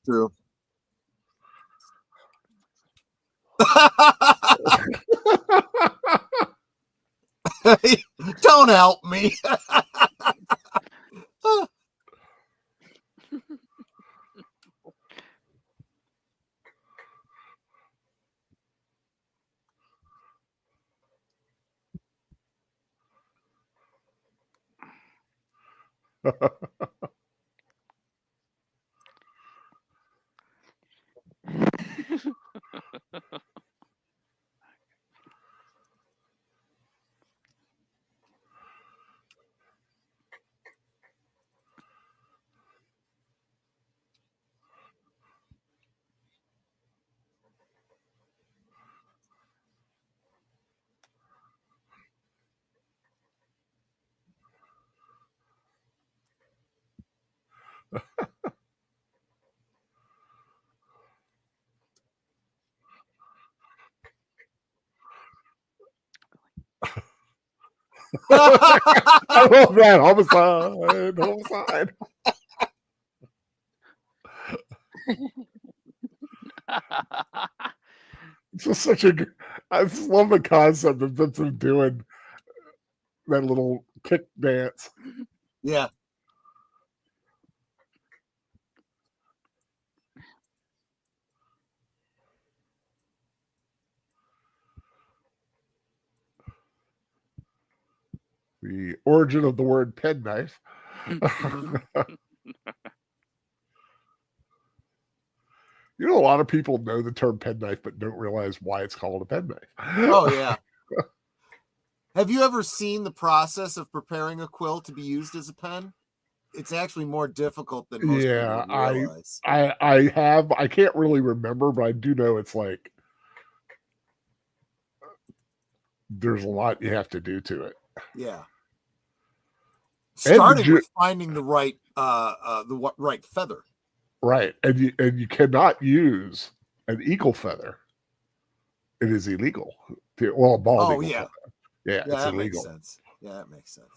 True. Don't help me. I love that. Homicide. It's just such a. I just love the concept of them doing that little kick dance. Yeah. The origin of the word penknife. You know, a lot of people know the term penknife, but don't realize why it's called a penknife. Oh, yeah. Have you ever seen the process of preparing a quill to be used as a pen? It's actually more difficult than most people realize. I have. I can't really remember, but I do know it's like there's a lot you have to do to it. Yeah. Starting with finding the right right feather. Right. And you cannot use an eagle feather. It is illegal. Well, a bald eagle feather. Yeah, it's that illegal. Makes sense. Yeah, that makes sense.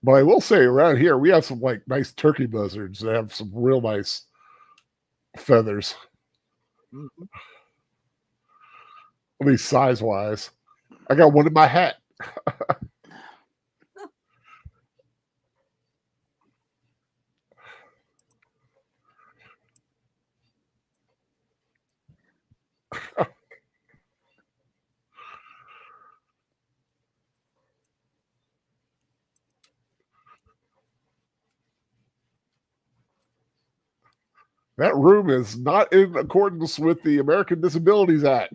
But I will say around here we have some like nice turkey buzzards that have some real nice feathers. Mm-hmm. At least size wise. I got one in my hat. That room is not in accordance with the American Disabilities Act.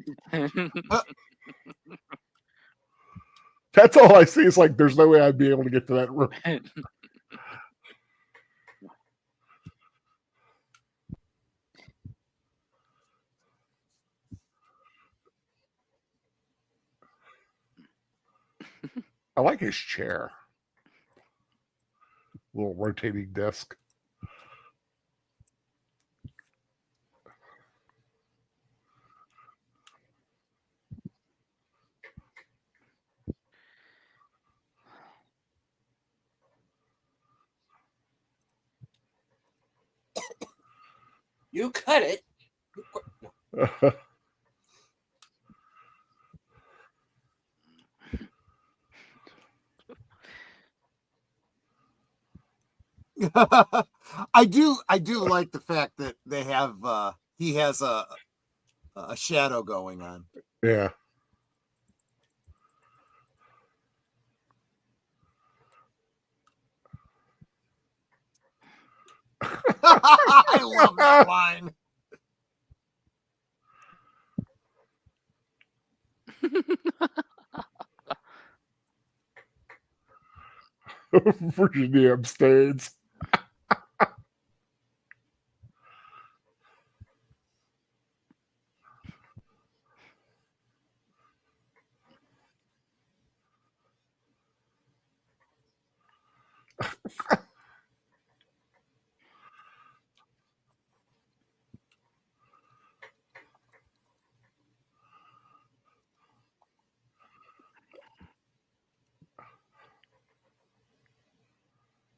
That's all I see. It's like there's no way I'd be able to get to that room. I like his chair. Little rotating desk. You cut it. I do like the fact that they have he has a shadow going on. Yeah. I love that line. Virginia abstains.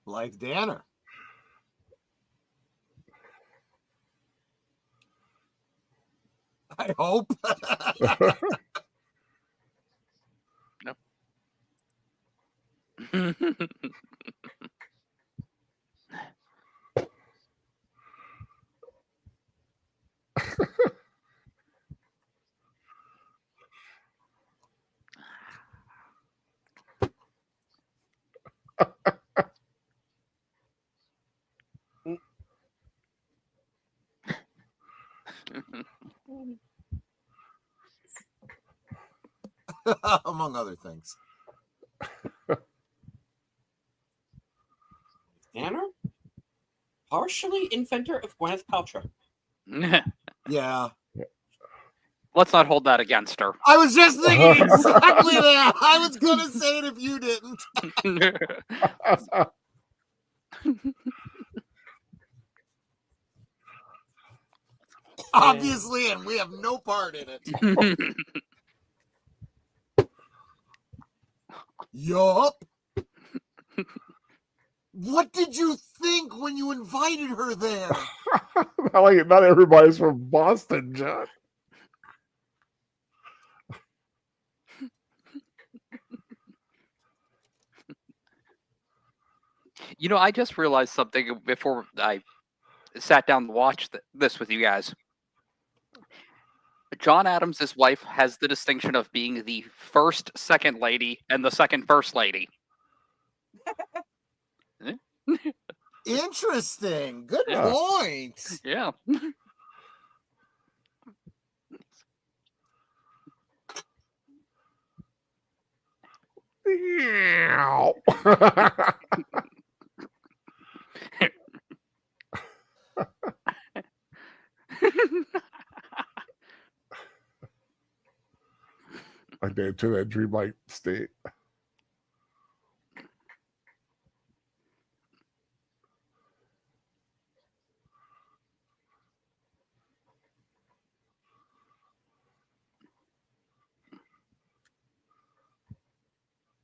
Blythe Danner. I hope. Among other things. Danner? Partially inventor of Gwyneth Paltrow. Yeah. Let's not hold that against her. I was just thinking exactly that. I was going to say it if you didn't. Obviously, and we have no part in it. Yup. What did you think when you invited her there? Not everybody's from Boston, John. You know, I just realized something before I sat down to watch this with you guys. John Adams' wife has the distinction of being the first second lady and the second first lady. Interesting. Good Yeah. point. Yeah. I did to that dreamlike state.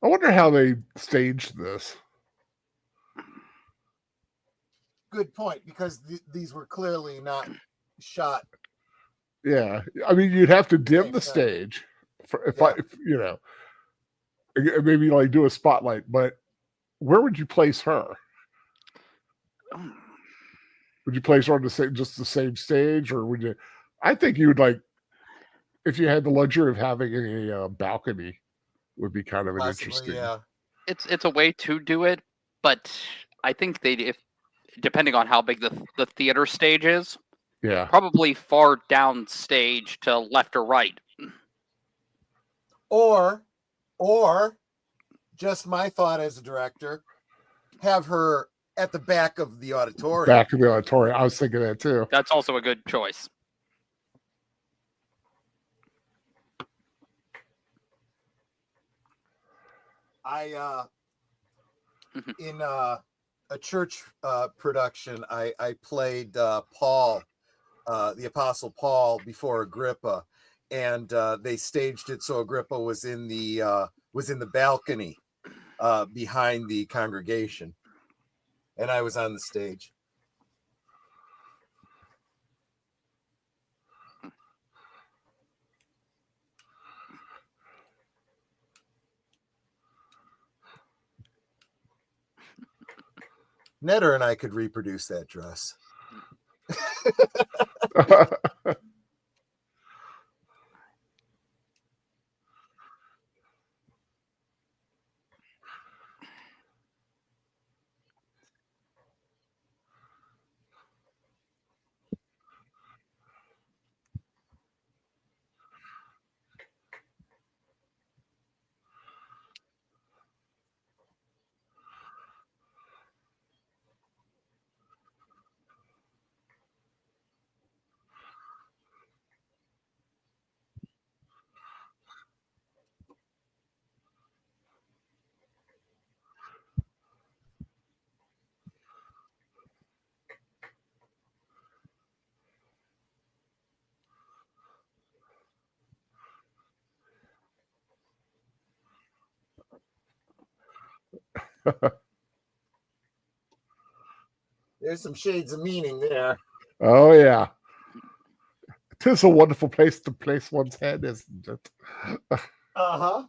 I wonder how they staged this. Good point, because these were clearly not shot. Yeah, I mean, you'd have to dim Same the thing. stage if Yeah. you know, maybe like do a spotlight. But where would you place her? Would you place her on just the same stage, or would you? I think you would like if you had the luxury of having a balcony. Would be kind of an Possibly, interesting. yeah. It's a way to do it, but I think if depending on how big the theater stage is, Yeah. probably far down stage to left or right. Or just my thought as a director, have her at the back of the auditorium. Back of the auditorium. I was thinking that too. That's also a good choice. In a church production, I played Paul, the Apostle Paul, before Agrippa, and they staged it so Agrippa was in the balcony behind the congregation, and I was on the stage. Netter and I could reproduce that dress. There's some shades of meaning there. Oh yeah. Tis a wonderful place to place one's head, isn't it? Uh-huh.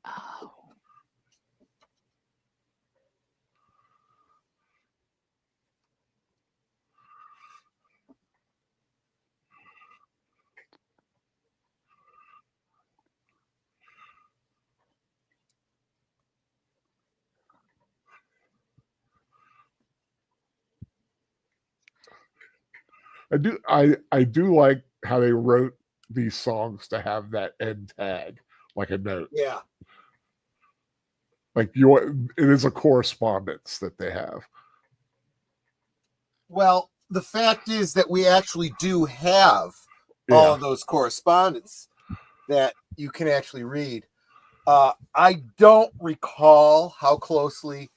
Oh. I do like how they wrote these songs to have that end tag, like a note. Yeah. Like it is a correspondence that they have. Well, the fact is that we actually do have all of those correspondence that you can actually read. I don't recall how closely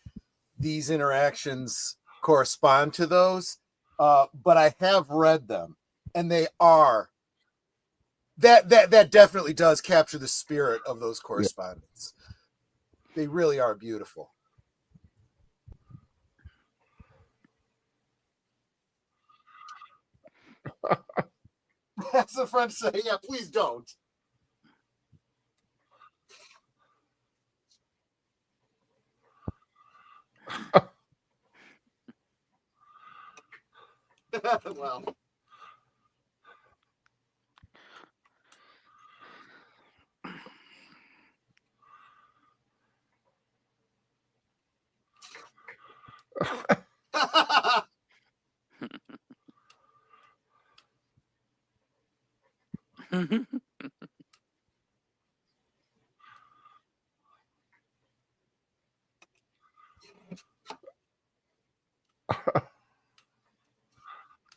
these interactions correspond to those, but I have read them, and they are that definitely does capture the spirit of those correspondence. They really are beautiful. That's the French say. Yeah, please don't. Well.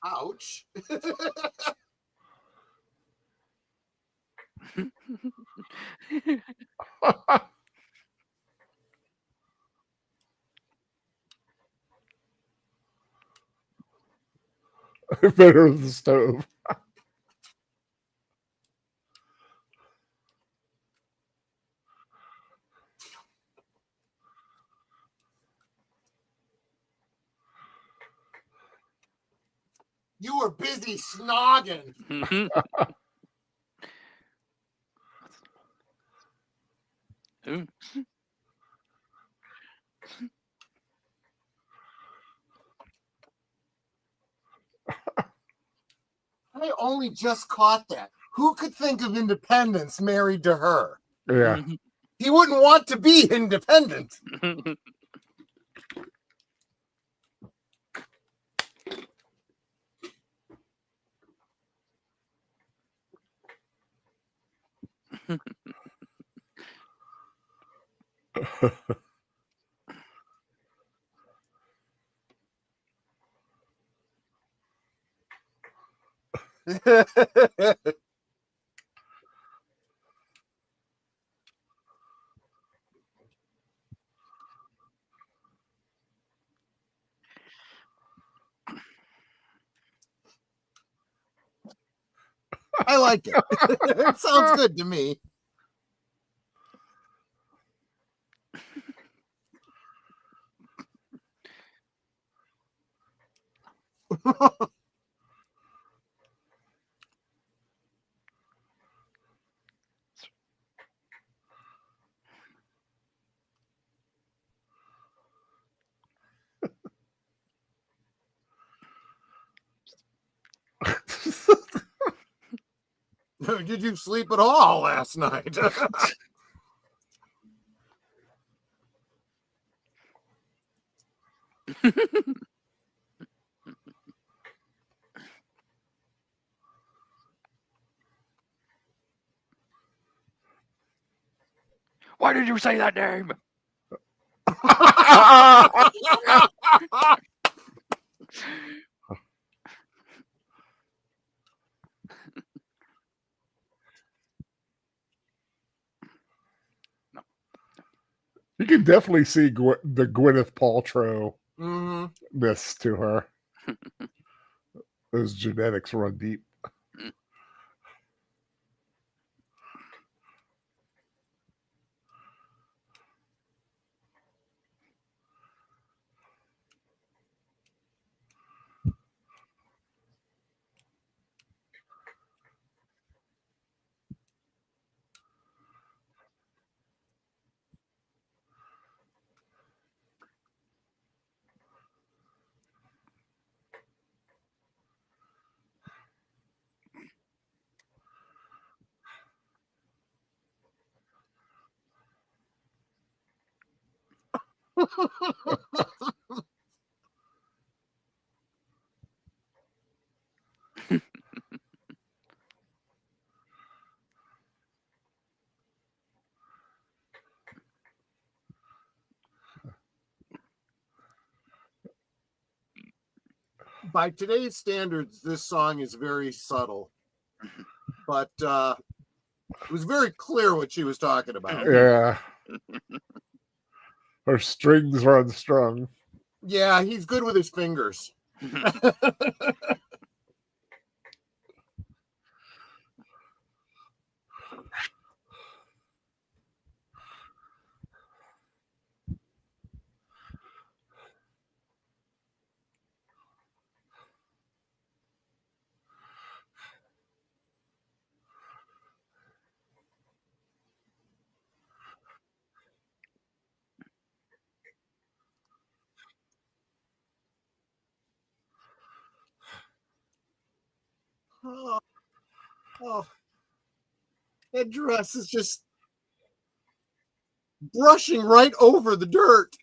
Ouch. Better than the stove. You were busy snogging. Ooh. I only just caught that. Who could think of independence married to her? Yeah. He wouldn't want to be independent. I like it. It sounds good to me. Did you sleep at all last night? Why did you say that name? You can definitely see the Gwyneth Paltrow Mm-hmm. miss to her. Those genetics run deep. By today's standards, this song is very subtle, but it was very clear what she was talking about. Yeah. Her strings are unstrung. Yeah, he's good with his fingers. Oh, that dress is just brushing right over the dirt.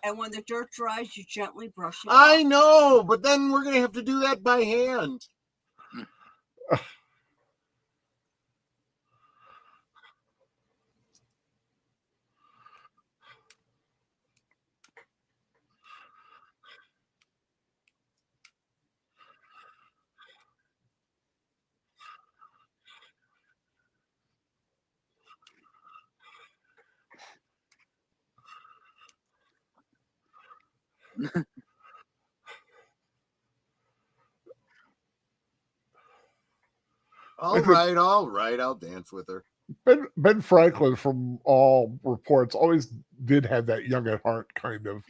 And when the dirt dries, you gently brush it I off. know, but then we're going to have to do that by hand. All right, I'll dance with her. Ben Franklin, from all reports, always did have that young at heart kind of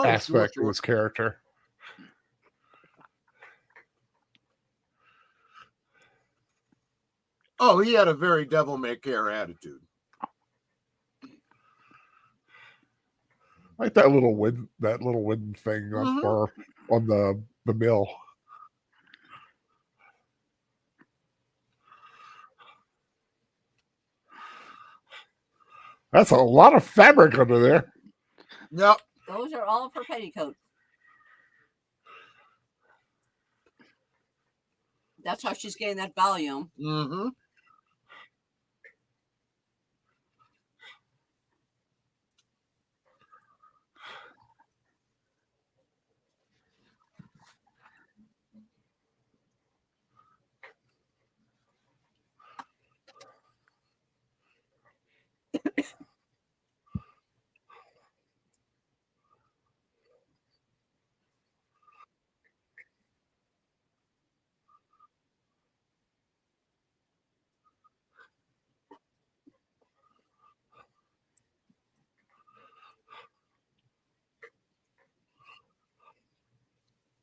aspect to his character. Oh, he had a very devil-may-care attitude. Like that little wind thing on the mill. That's a lot of fabric under there. Yep. Those are all for petticoats. That's how she's getting that volume. Mm-hmm.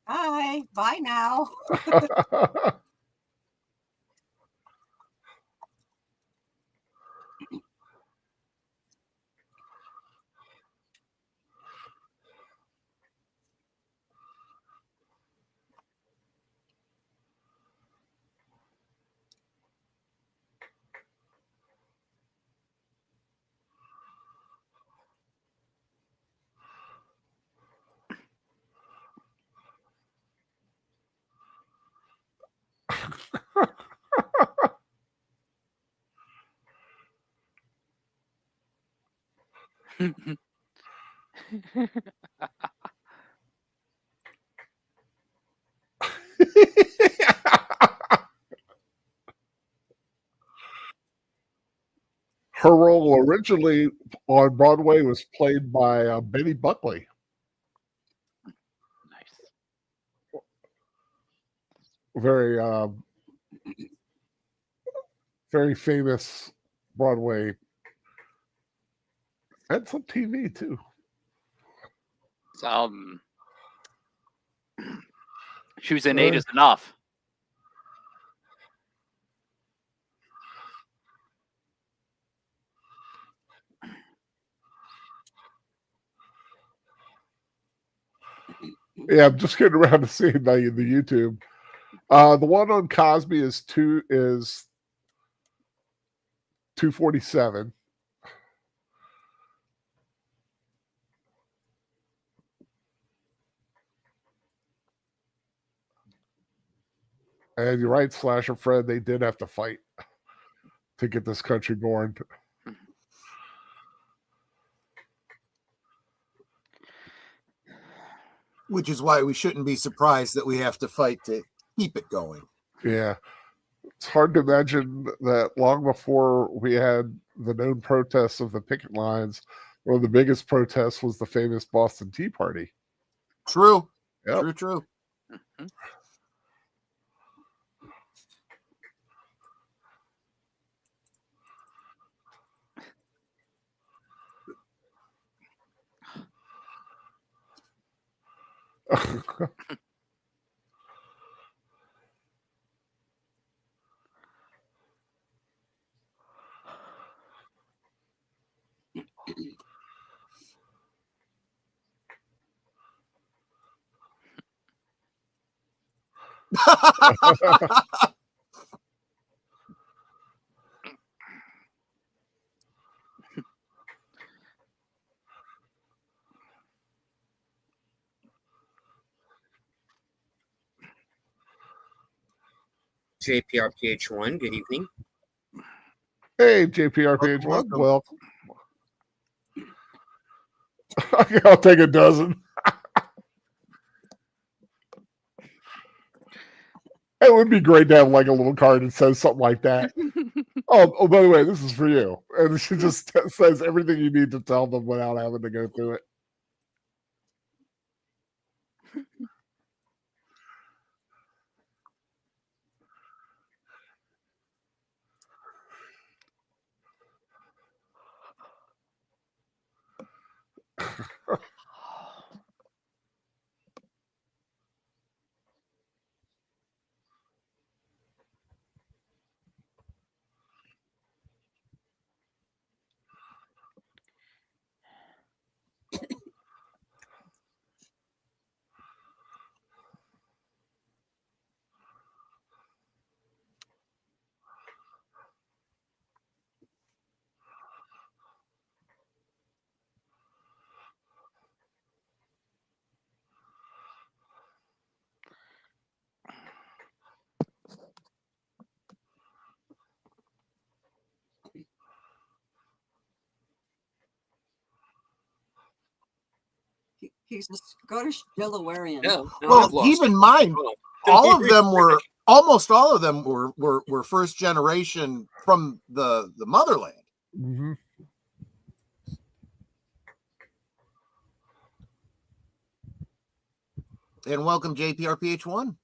Hi, bye now. Her role originally on Broadway was played by Betty Buckley. Nice. Very, very famous Broadway, and some TV too. She was in 8 is Enough. Yeah, I'm just getting around to seeing the YouTube. The one on Cosby is 247. And you're right, Slasher Fred, they did have to fight to get this country born. Which is why we shouldn't be surprised that we have to fight to keep it going. Yeah. It's hard to imagine that long before we had the known protests of the picket lines, one of the biggest protests was the famous Boston Tea Party. True. Yep. True. Mhm. JPRPH1, good evening. Hey, JPRPH1, Welcome. welcome. I'll take a dozen. It would be great to have like a little card that says something like that. Oh, by the way, this is for you. And she just says everything you need to tell them without having to go through it. He's a Scottish Delawarean. No, Well, I've lost keep in it. mind, Oh. almost all of them were first generation from the motherland. Mm-hmm. And welcome JPRPH1.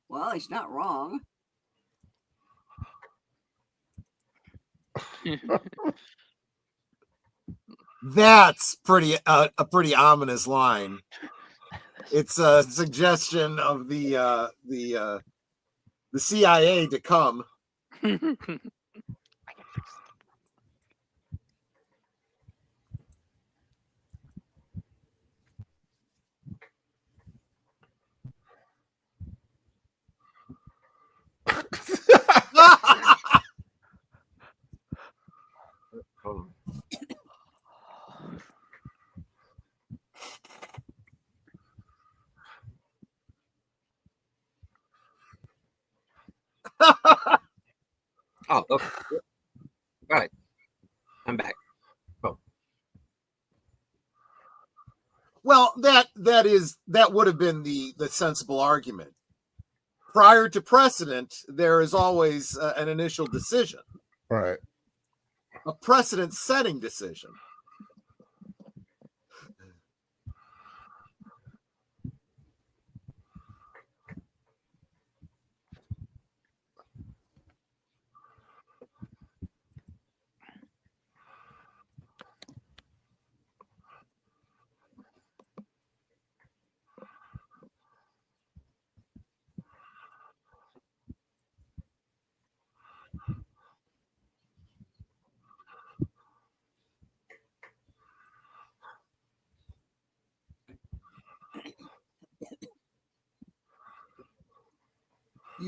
Well, he's not wrong. That's a pretty ominous line. It's a suggestion of the CIA to come. Oh, okay. All right. I'm back. that would have been the sensible argument. Prior to precedent, there is always an initial decision, Right. a precedent-setting decision.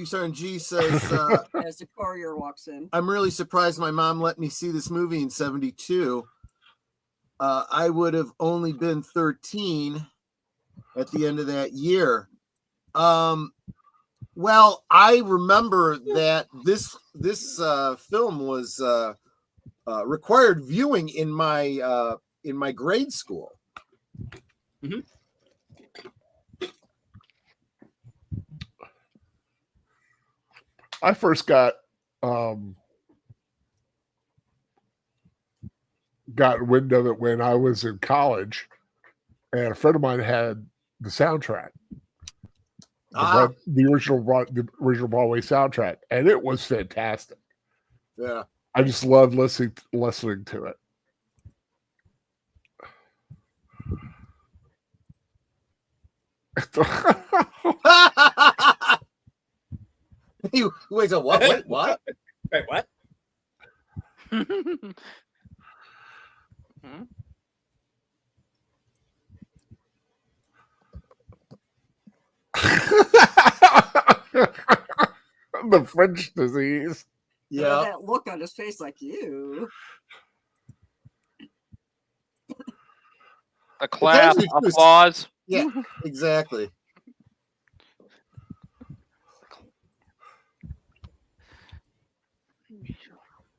Sergeant G says, As the courier walks in. I'm really surprised my mom let me see this movie in 72. I would have only been 13 at the end of that year. Well, I remember that this film was required viewing in my grade school. Mm-hmm. I first got wind of it when I was in college, and a friend of mine had the soundtrack, the original Broadway soundtrack, and it was fantastic. Yeah, I just loved listening to it. Wait, so what? Wait, what? Wait, what? The French disease. Yeah. That look on his face, like you. A clap, applause. Yeah, exactly.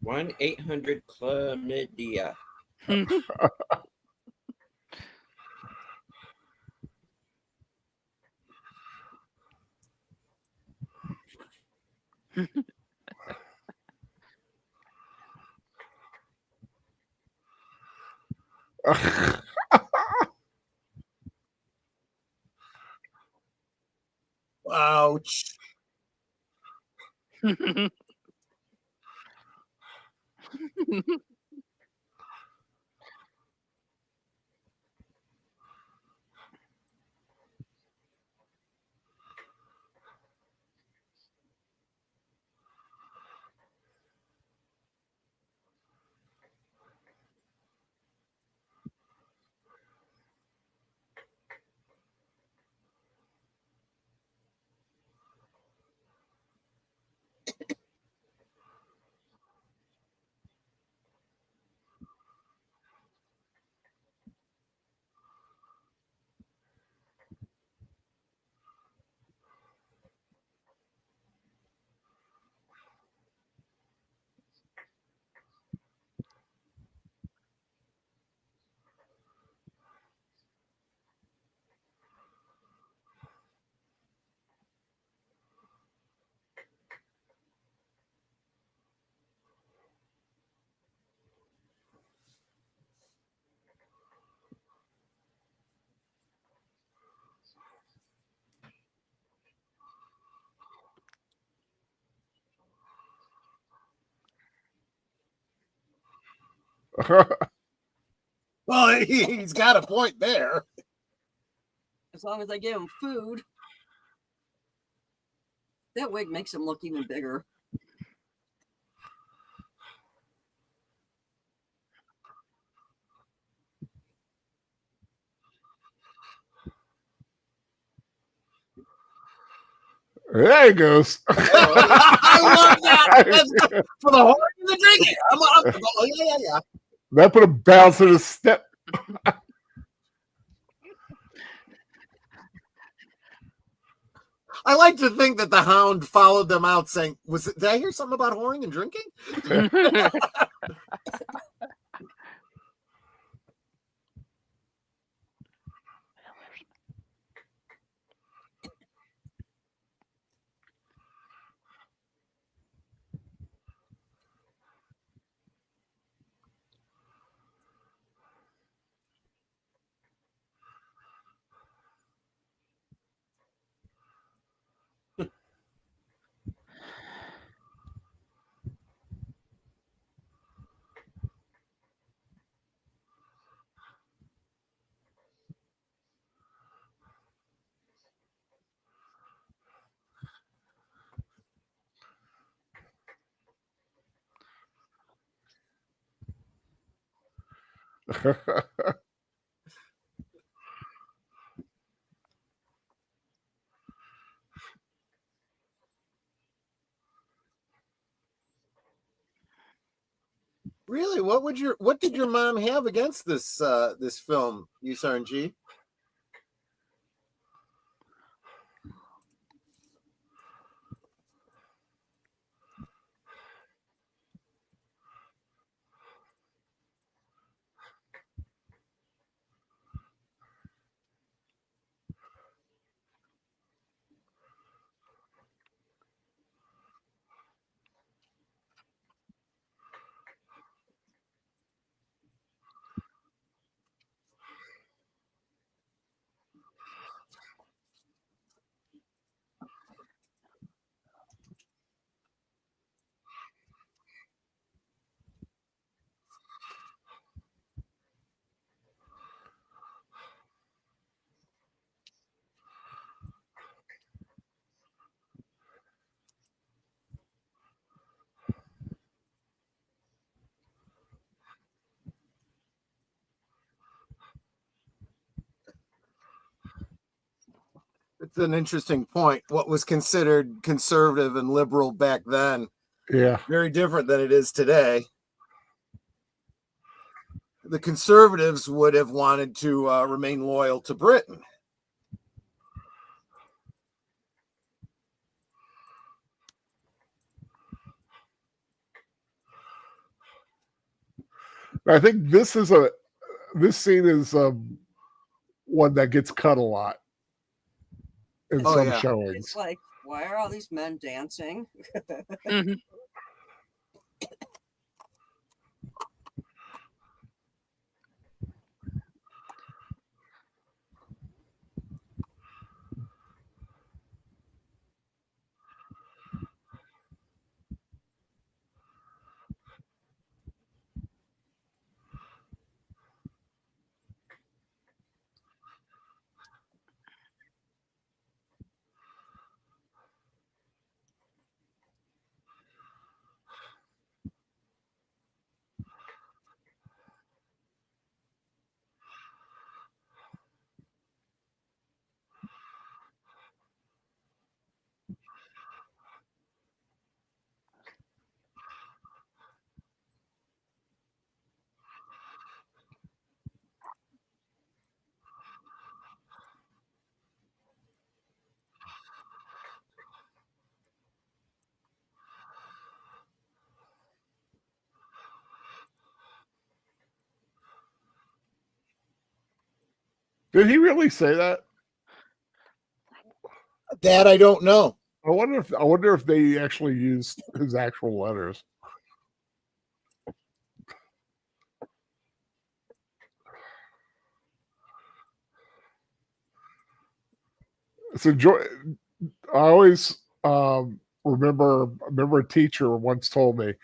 1-800-CHLAMYDIA. Ouch. Well, he's got a point there. As long as I give him food. That wig makes him look even bigger. There he goes. I love that. For the horn and the drinking. Yeah. That put a bounce in his step. I like to think that the hound followed them out saying, did I hear something about whoring and drinking? Really? What did your mom have against this this film, USRNG? It's an interesting point. What was considered conservative and liberal back then, Yeah. very different than it is today. The conservatives would have wanted to remain loyal to Britain. I think this scene is one that gets cut a lot in some showings. It's like, why are all these men dancing? Mm-hmm. Did he really say that? That I don't know. I wonder if they actually used his actual letters. So I always remember a teacher once told me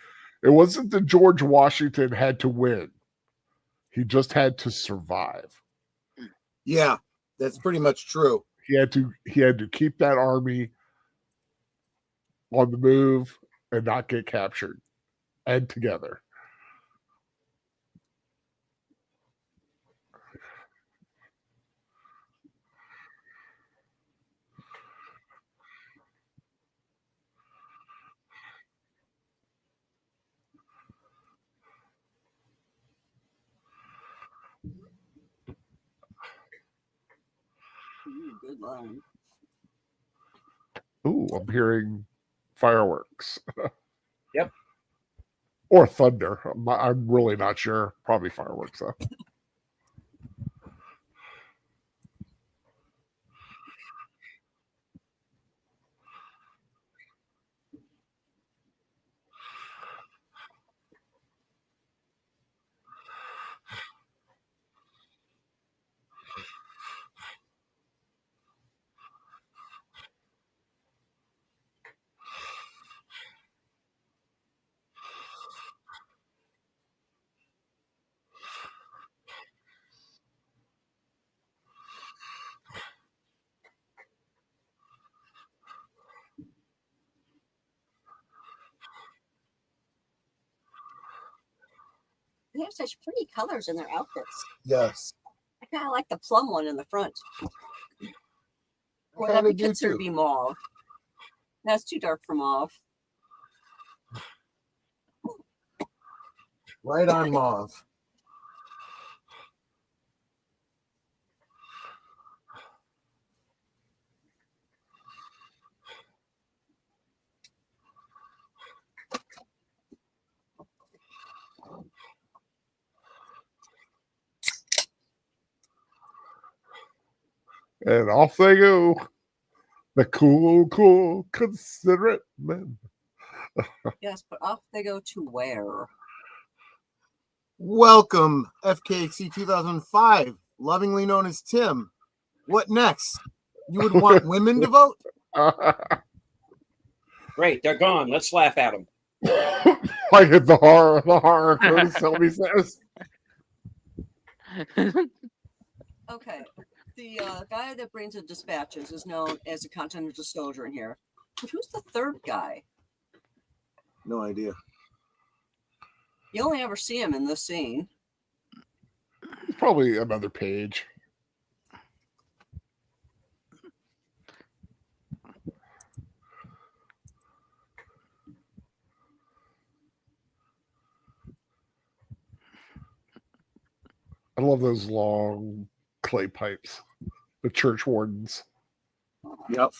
it wasn't that George Washington had to win. He just had to survive. Yeah, that's pretty much true. He had to keep that army on the move and not get captured and together. Good line. Ooh, I'm hearing fireworks. Yep. Or thunder. I'm really not sure. Probably fireworks, though. They have such pretty colors in their outfits. Yes. I kind of like the plum one in the front. Or that Kinda be do considered too. to be mauve. That's too dark for mauve. Right on mauve. And off they go. The cool, considerate men. Yes, but off they go to where? Welcome, FKXC 2005, lovingly known as Tim. What next? You would want women to vote? Great, they're gone. Let's laugh at them. Like at the horror, Curtis Selby says. Okay. The guy that brings the dispatches is known as a continental soldier in here. But who's the third guy? No idea. You only ever see him in this scene. Probably another page. I love those long clay pipes. The church wardens. Yep.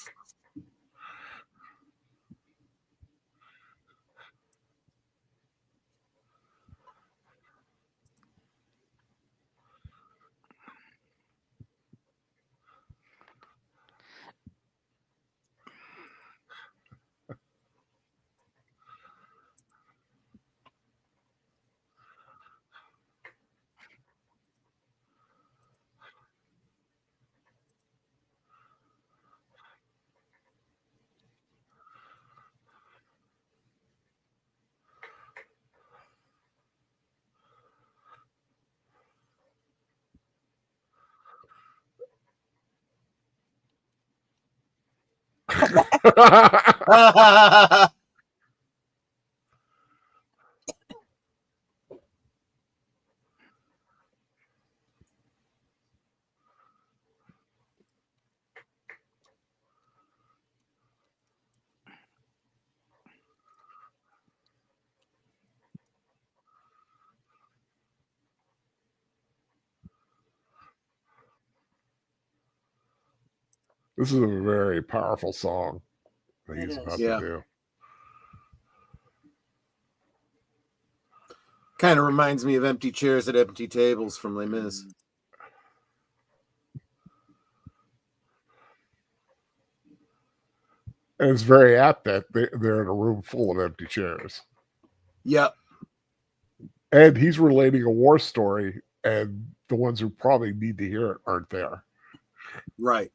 This is a very powerful song that It he's is. about Yeah. to do. Kind of reminds me of Empty Chairs at Empty Tables from Les Mis. And it's very apt that they're in a room full of empty chairs. Yep. And he's relating a war story, and the ones who probably need to hear it aren't there. Right.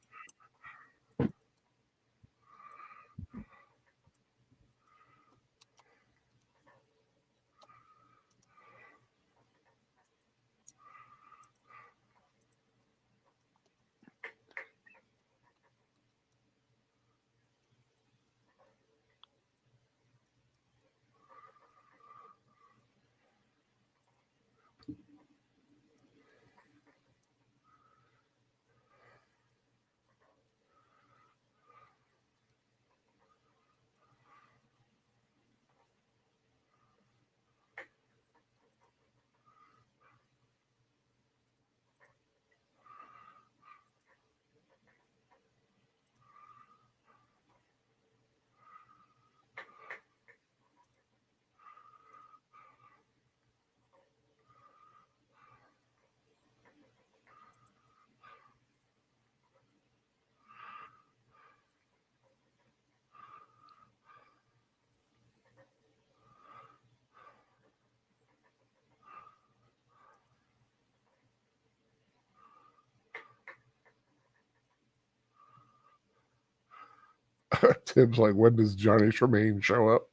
Tim's like, when does Johnny Tremaine show up?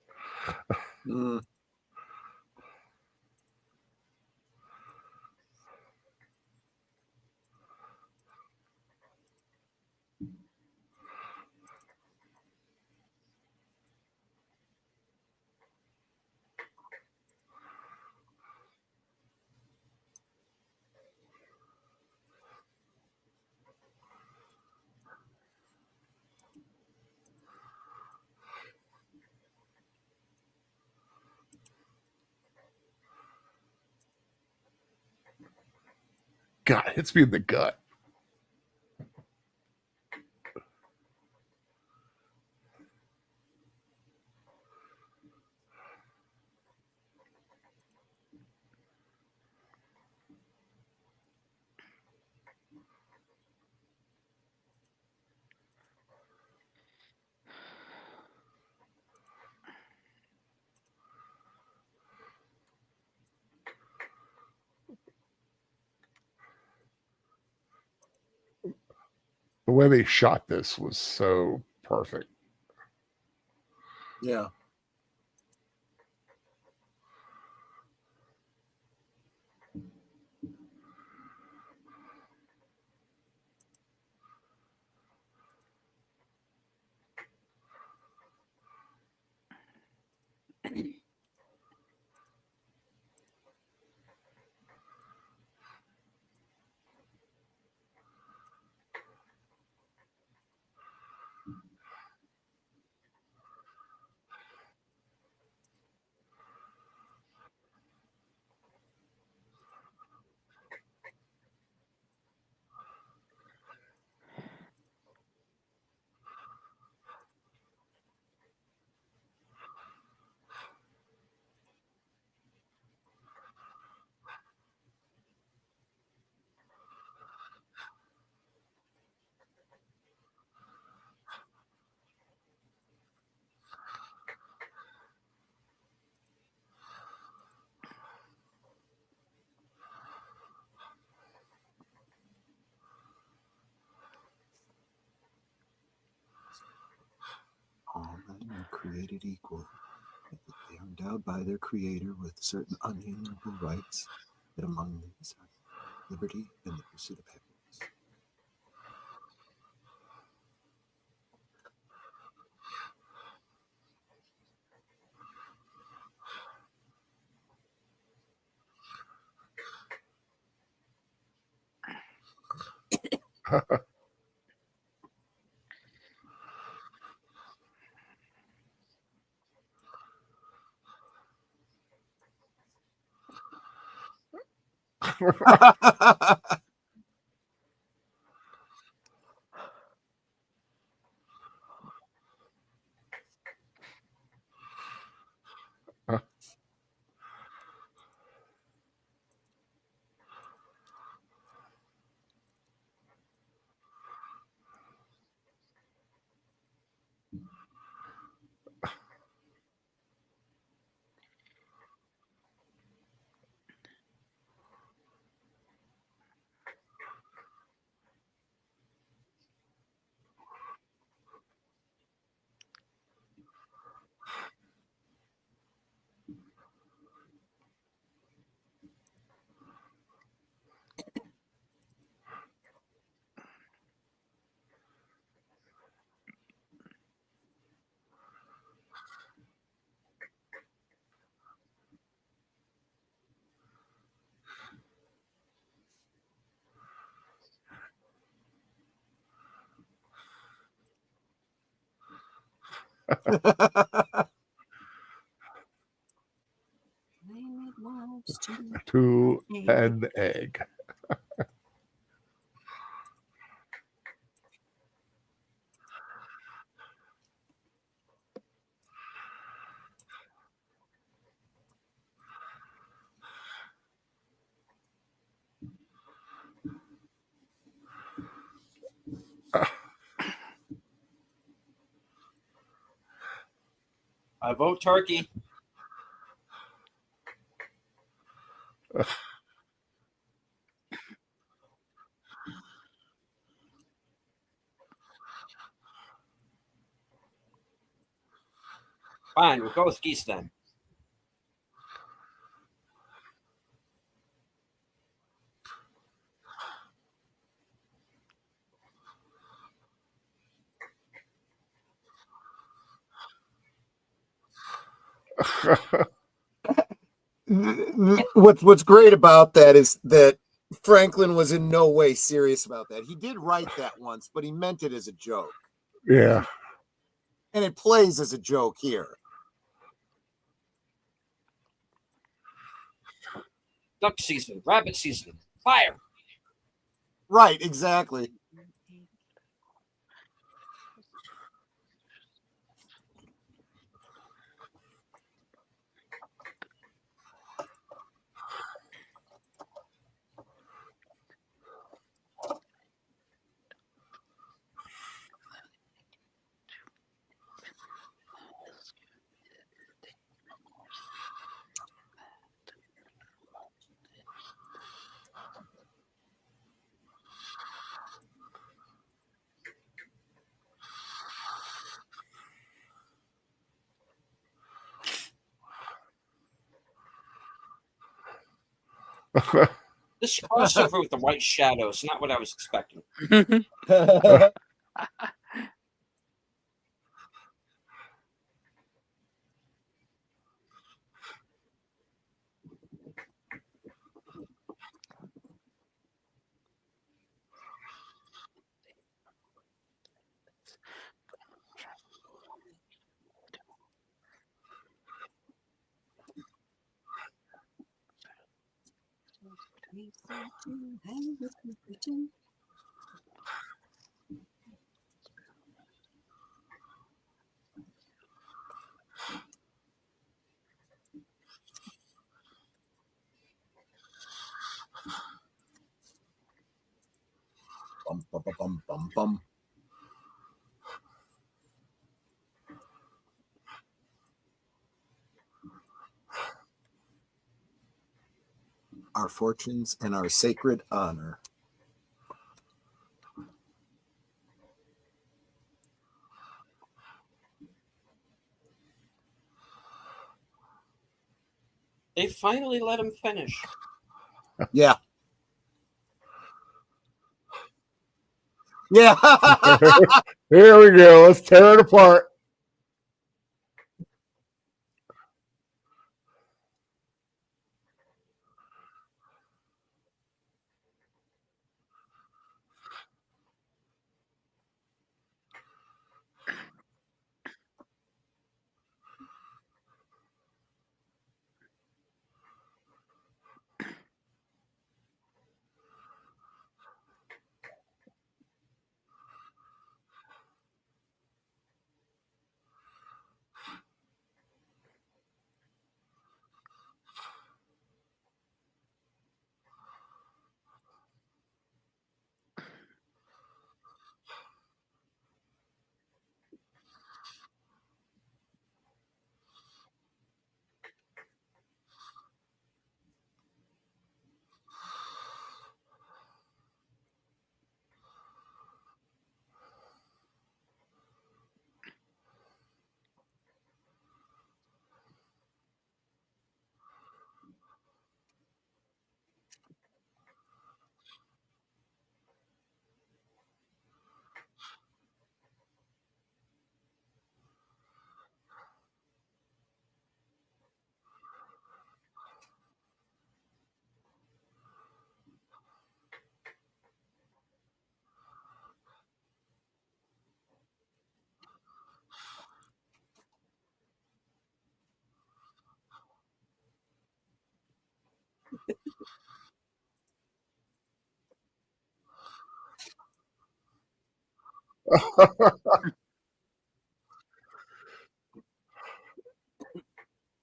Mm. God, it hits me in the gut. The way they shot this was so perfect. Yeah. All men are created equal. They are endowed by their Creator with certain unalienable rights, that among these are liberty and the pursuit of happiness. To an egg. I vote turkey. Fine, we'll go with geese then. What's great about that is that Franklin was in no way serious about that. He did write that once, but he meant it as a joke. Yeah. And it plays as a joke here. Duck season, rabbit season, fire. Right, exactly. This crossover with the White Shadow is not what I was expecting. Bum, bum, bum, bum, bum, bum. Our fortunes and our sacred honor. They finally let him finish. Yeah. Yeah. Here we go. Let's tear it apart.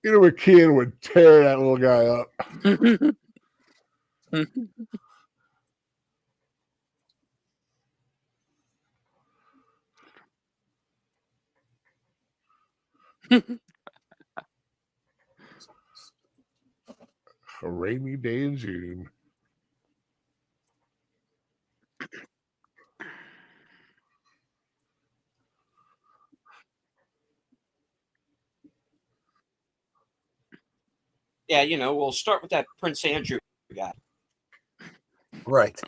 You know, McKeon would tear that little guy up. A rainy day in June. Yeah, you know, we'll start with that Prince Andrew guy. Right.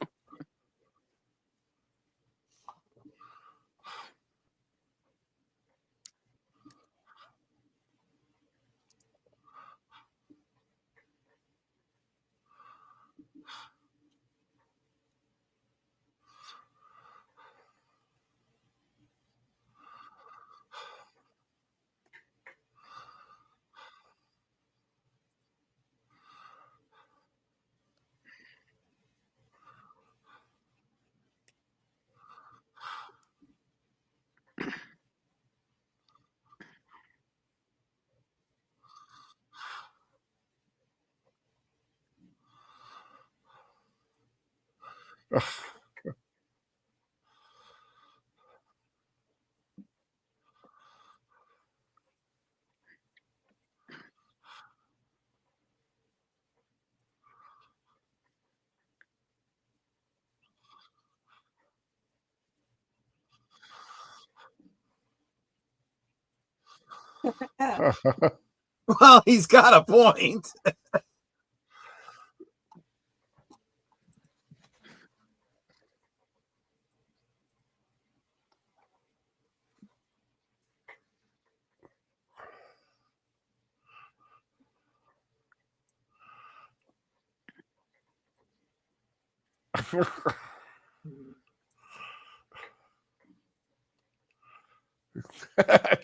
Well, he's got a point.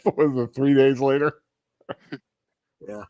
Was it 3 days later? Yeah.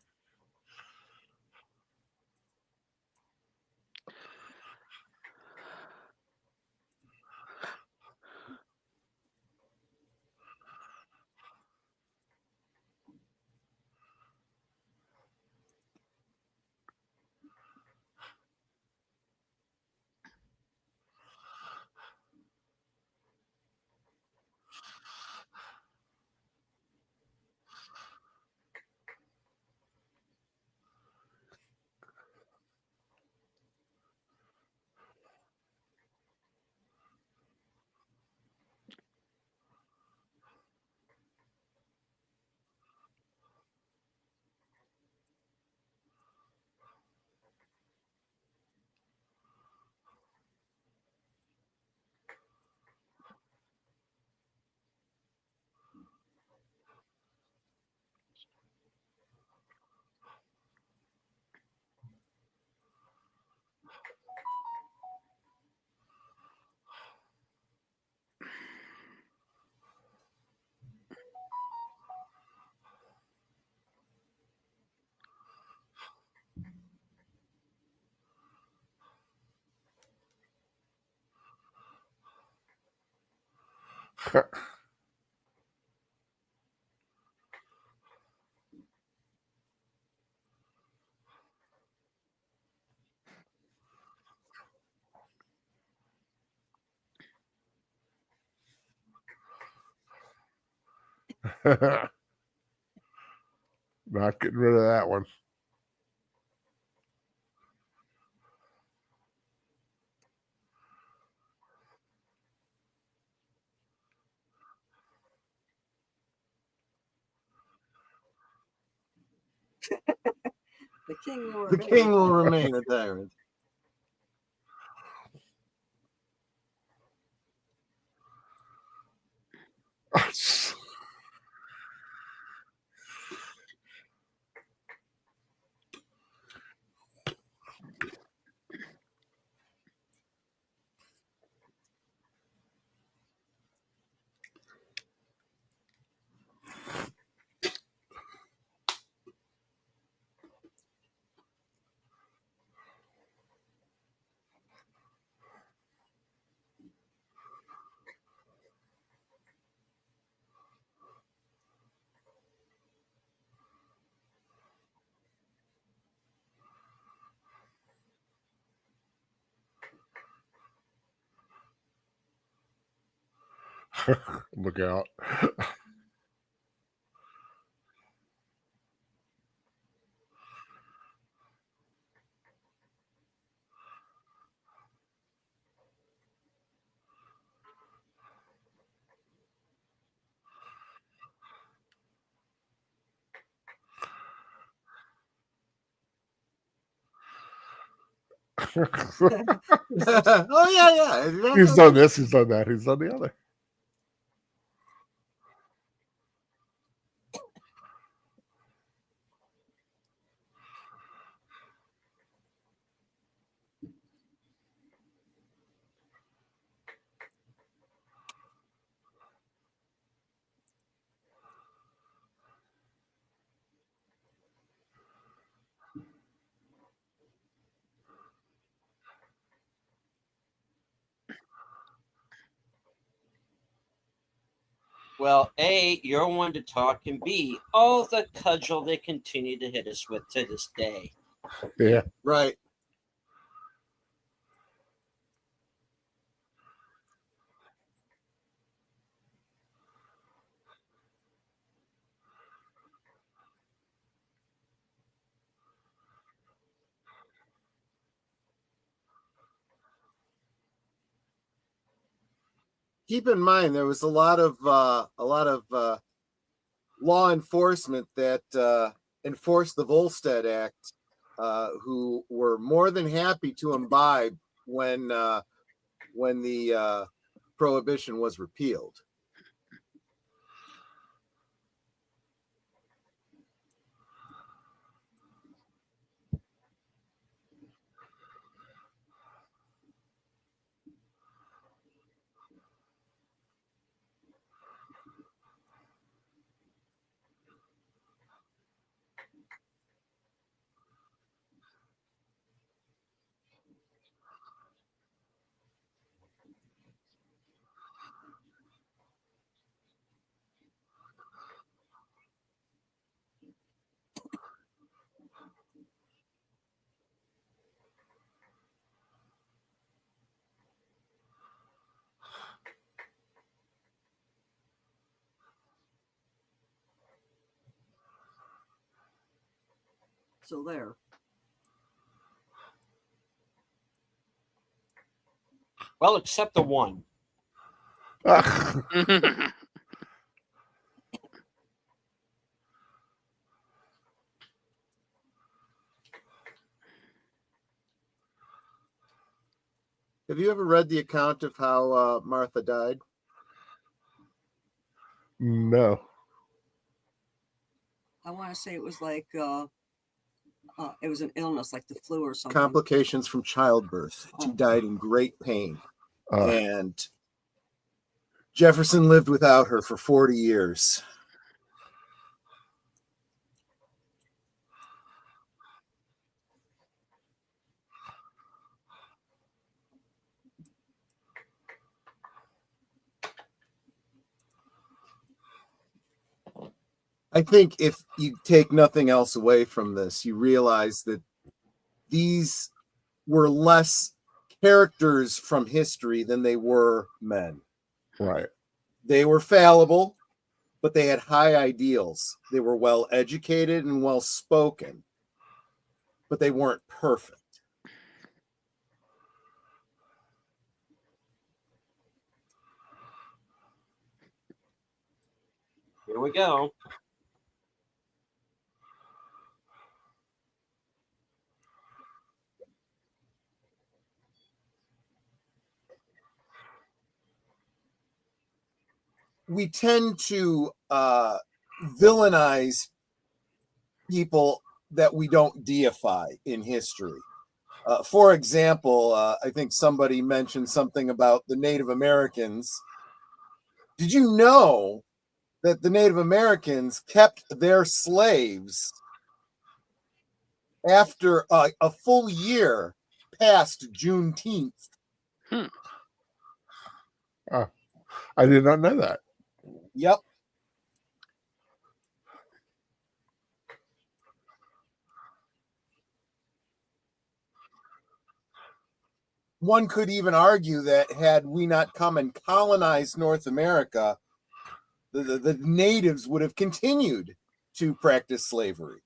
Not getting rid of that one. The king will The remain. king will remain a tyrant. Look out. Oh yeah. He's done this, he's done that, he's done the other. Well, A, you're one to talk, and B, all the cudgel they continue to hit us with to this day. Yeah. Right. keep in mind there was a lot of law enforcement that enforced the Volstead Act, who were more than happy to imbibe when the prohibition was repealed. So there. Well, except the one. Have you ever read the account of how Martha died? No. I want to say it was like it was an illness, like the flu or something. Complications from childbirth. She died in great pain. And Jefferson lived without her for 40 years. I think if you take nothing else away from this, you realize that these were less characters from history than they were men. Right. They were fallible, but they had high ideals. They were well educated and well spoken, but they weren't perfect. Here we go. We tend to villainize people that we don't deify in history. For example, I think somebody mentioned something about the Native Americans. Did you know that the Native Americans kept their slaves after a full year past Juneteenth? I did not know that. Yep. One could even argue that had we not come and colonized North America, the natives would have continued to practice slavery.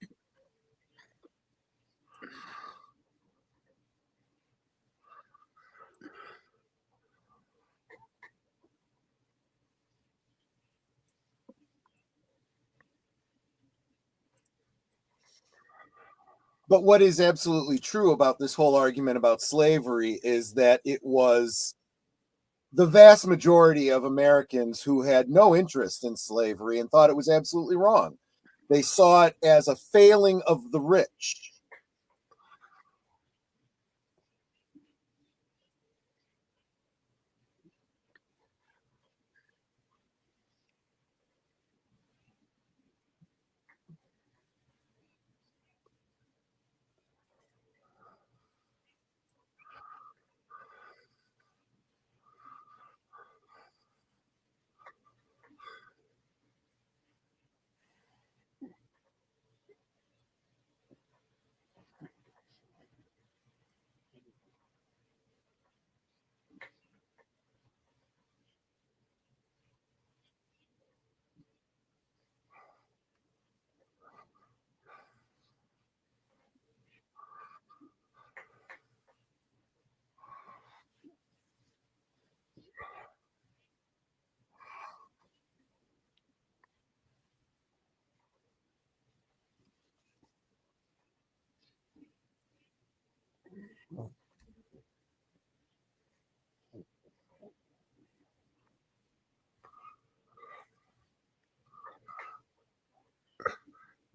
But what is absolutely true about this whole argument about slavery is that it was the vast majority of Americans who had no interest in slavery and thought it was absolutely wrong. They saw it as a failing of the rich.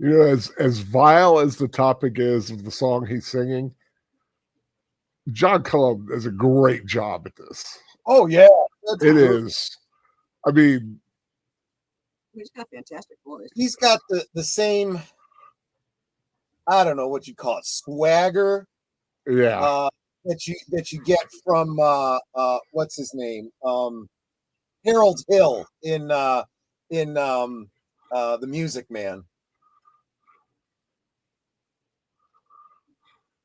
You know, as vile as the topic is of the song he's singing, John Cullum does a great job at this. Oh yeah, it is. I mean, He's got fantastic voice. He's got the same, I don't know what you call it, swagger. Yeah. That you get from what's his name? Harold Hill in The Music Man.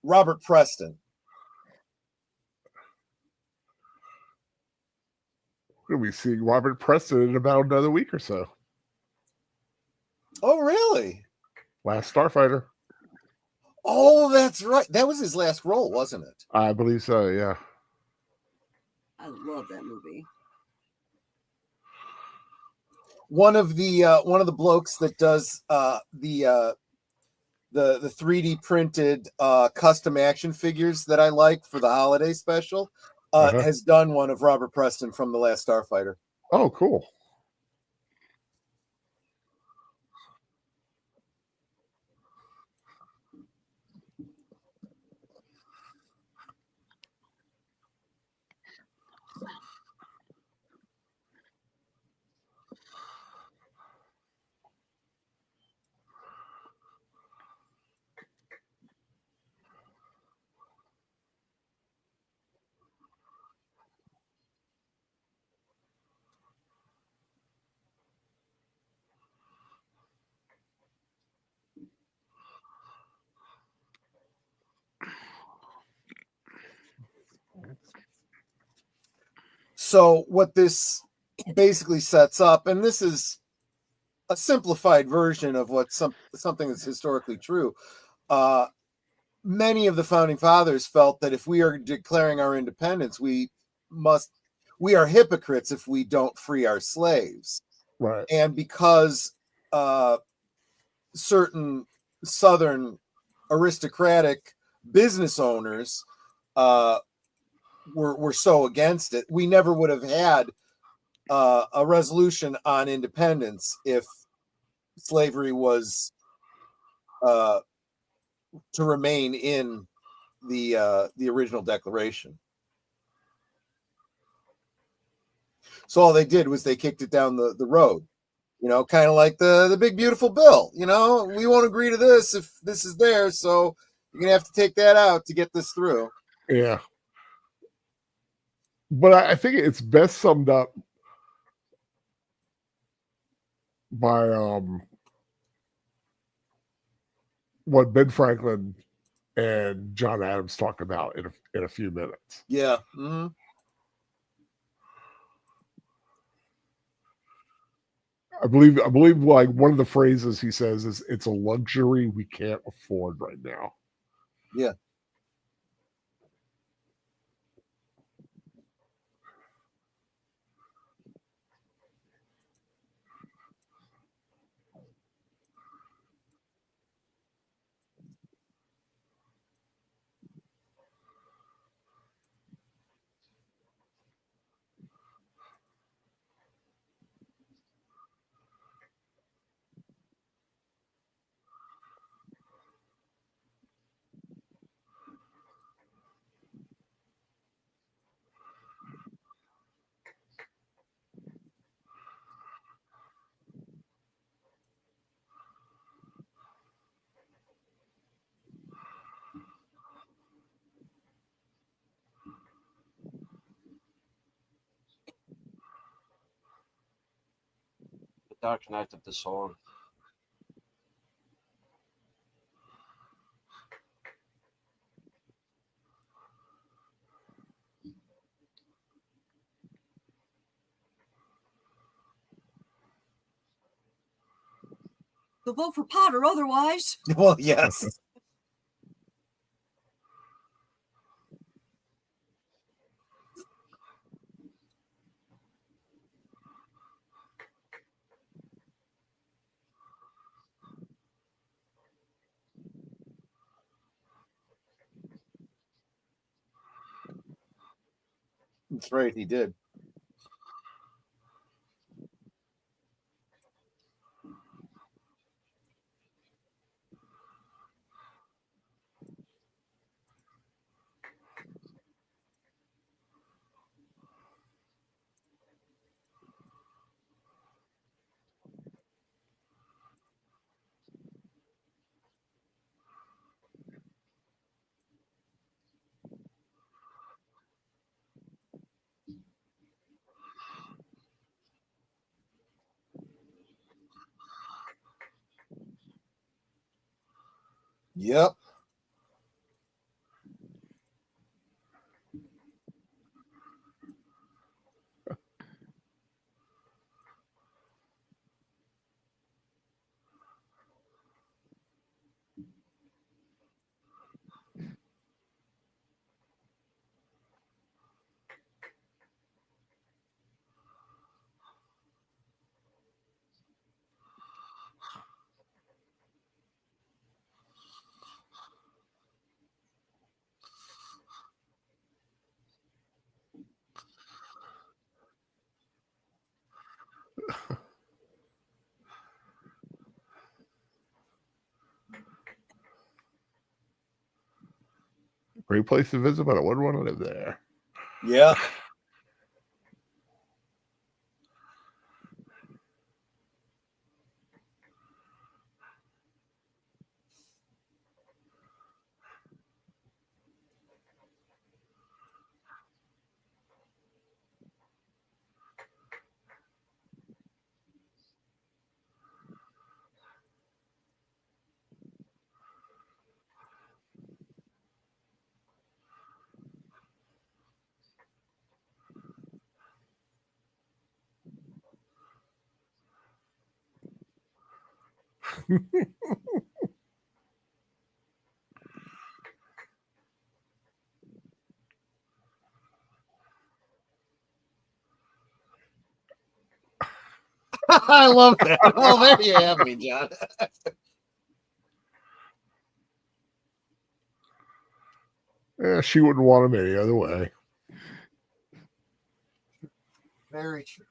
Robert Preston. We'll be seeing Robert Preston in about another week or so. Oh, really? Last Starfighter. Oh, that's right. That was his last role, wasn't it? I believe so, yeah. I love that movie. One of the blokes that does the 3D printed custom action figures that I like for the holiday special has done one of Robert Preston from The Last Starfighter. Oh, cool. So what this basically sets up, and this is a simplified version of what something that's historically true. Many of the founding fathers felt that if we are declaring our independence, we are hypocrites if we don't free our slaves. Right. And because certain Southern aristocratic business owners were so against it, we never would have had a resolution on independence if slavery was to remain in the original declaration. So all they did was they kicked it down the road, kind of like the big beautiful bill. We won't agree to this if this is there, so you're gonna have to take that out to get this through. Yeah. But I think it's best summed up by what Ben Franklin and John Adams talk about in a few minutes. Yeah. Mm-hmm. I believe like one of the phrases he says is, "It's a luxury we can't afford right now." Yeah. The Dark Knight of the Sword. So vote for Potter otherwise. Well, yes. That's right, he did. Yep. Great place to visit, but I wouldn't want to live there. Yeah. I love that. Well, there you have me, John. Yeah, she wouldn't want him any other way. Very true.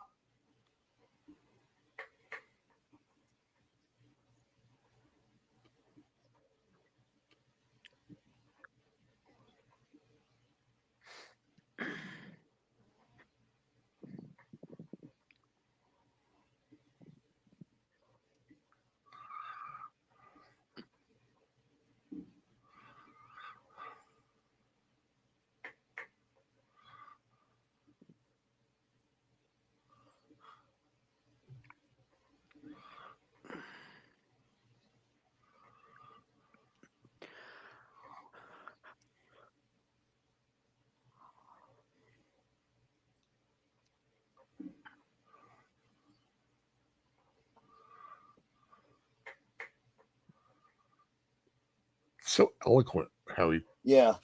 So eloquent how he. Yeah.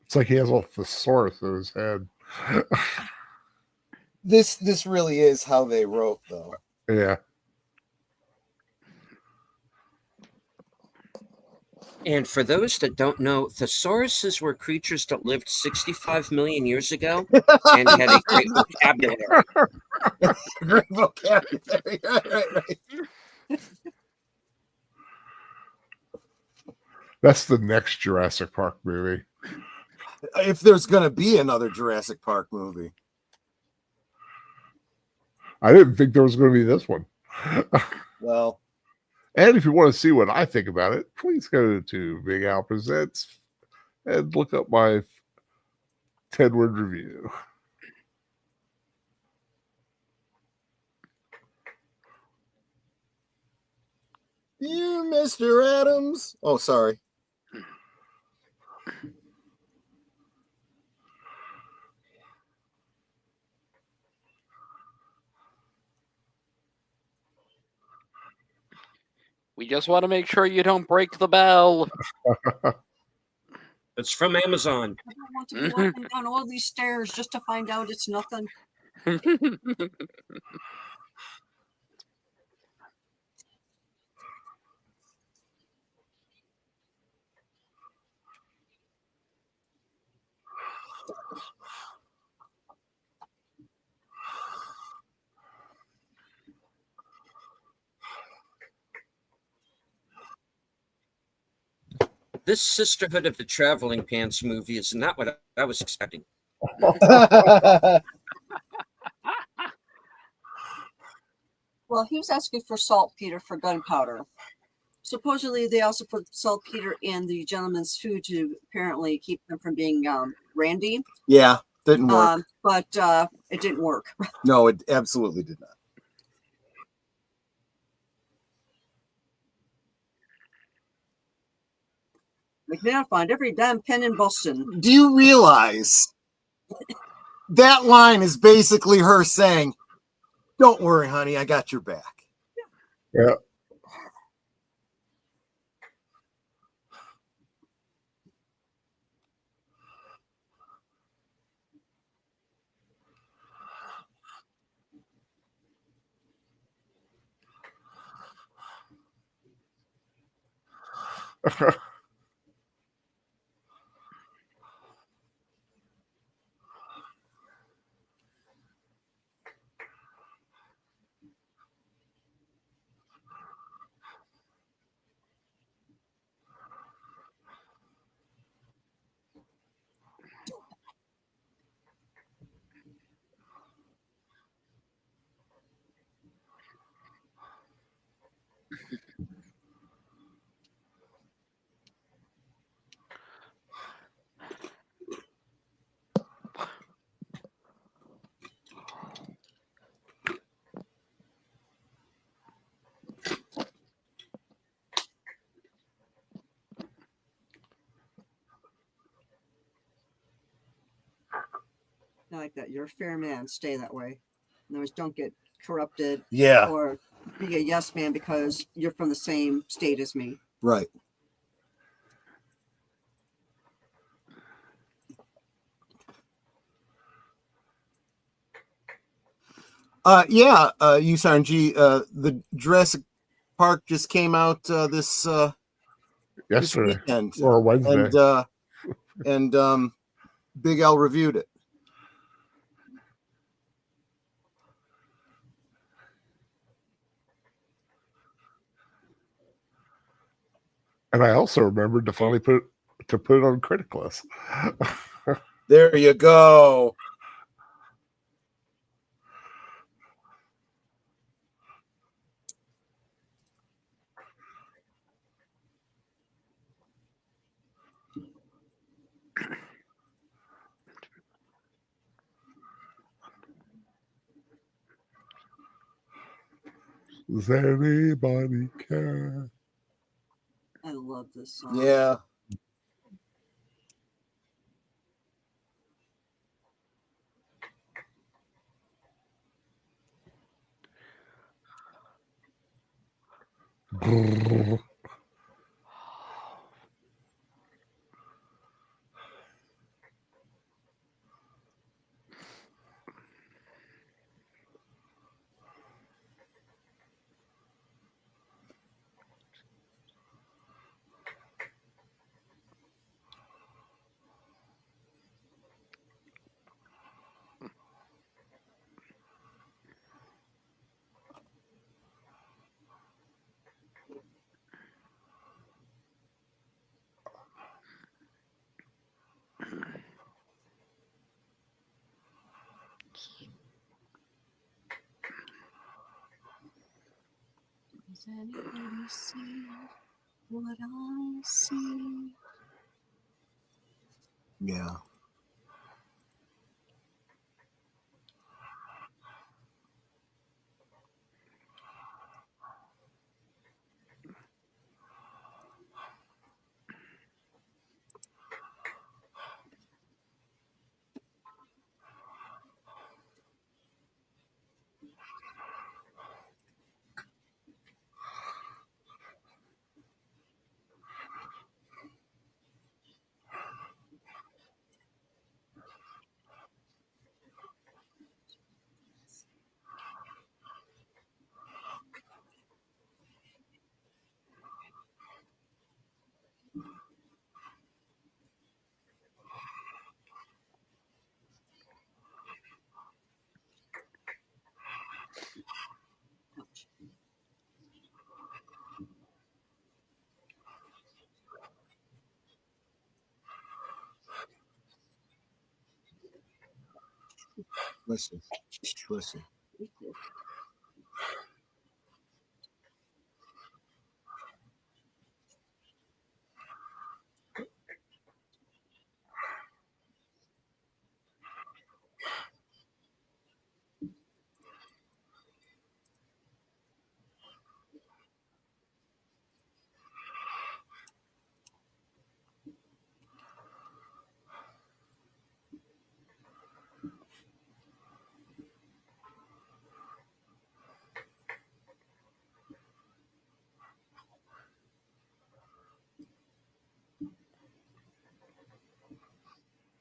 It's like he has a thesaurus in his head. This really is how they wrote, though. Yeah. And for those that don't know, thesauruses were creatures that lived 65 million years ago and had a great vocabulary. Great vocabulary. Right. That's the next Jurassic Park movie. If there's going to be another Jurassic Park movie. I didn't think there was going to be this one. Well. And if you want to see what I think about it, please go to Big Al Presents and look up my 10-word review. You, Mr. Adams. Oh, sorry. We just want to make sure you don't break the bell. It's from Amazon. I don't want to be walking down all these stairs just to find out it's nothing. This Sisterhood of the Traveling Pants movie is not what I was expecting. Well, he was asking for saltpeter for gunpowder. Supposedly, they also put saltpeter in the gentleman's food to apparently keep them from being randy. Yeah, didn't work. But it didn't work. No, it absolutely did not. McMahon find every damn pen in Boston. Do you realize that line is basically her saying, "Don't worry, honey, I got your back." Yeah. I like that. You're a fair man. Stay that way. In other words, don't get corrupted. Yeah. Or be a yes man because you're from the same state as me. Right. USRNG, the Jurassic Park just came out this Yesterday weekend, or Wednesday. and Big L reviewed it. And I also remembered to finally put it on critic list. There you go. Does anybody care? I love this song. Yeah. Does anybody see what I see? Yeah. Listen. Listen.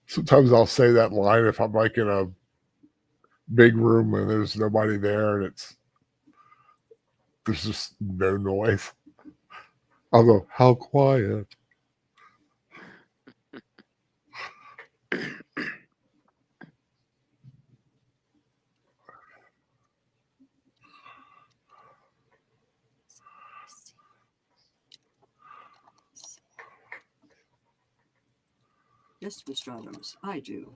Sometimes I'll say that line if I'm like in a big room and there's nobody there and there's just no noise. I'll go, how quiet. Yes, Mr. Adams, I do.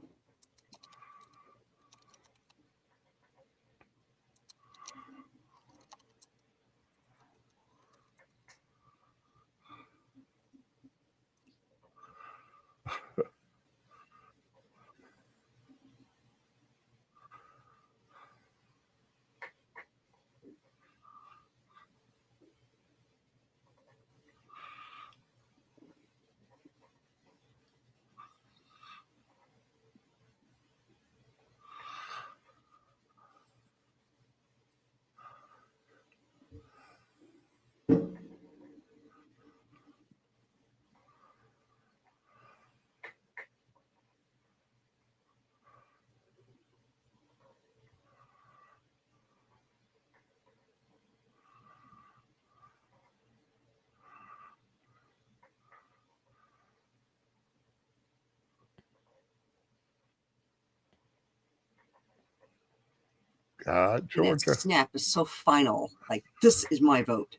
God, And that Georgia. snap is so final. Like, this is my vote.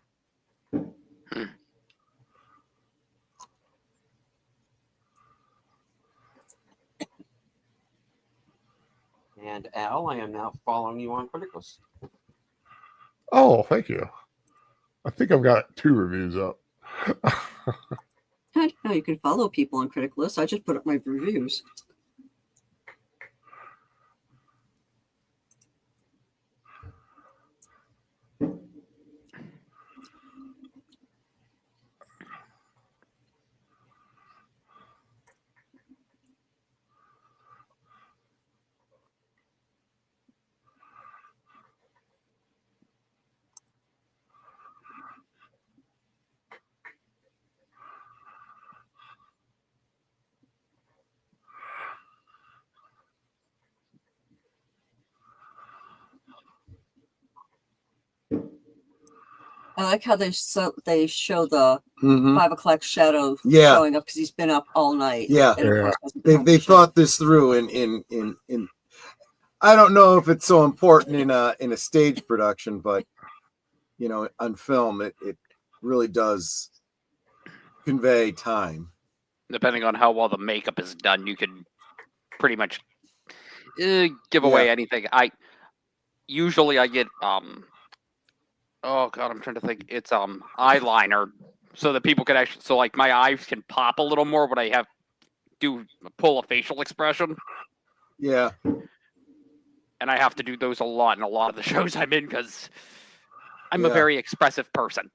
And Al, I am now following you on Criticals. Oh, thank you. I think I've got 2 reviews up. I know you can follow people on Critic List. I just put up my reviews. I like how they show the 5 o'clock shadow showing up because he's been up all night. Yeah, and of course they thought this through in. I don't know if it's so important in a stage production, but you know, on film, it really does convey time. Depending on how well the makeup is done, you could pretty much give away anything. Usually I get oh god, I'm trying to think. It's eyeliner, so that people can actually, so like my eyes can pop a little more when I pull a facial expression. Yeah, and I have to do those a lot in a lot of the shows I'm in because I'm a very expressive person.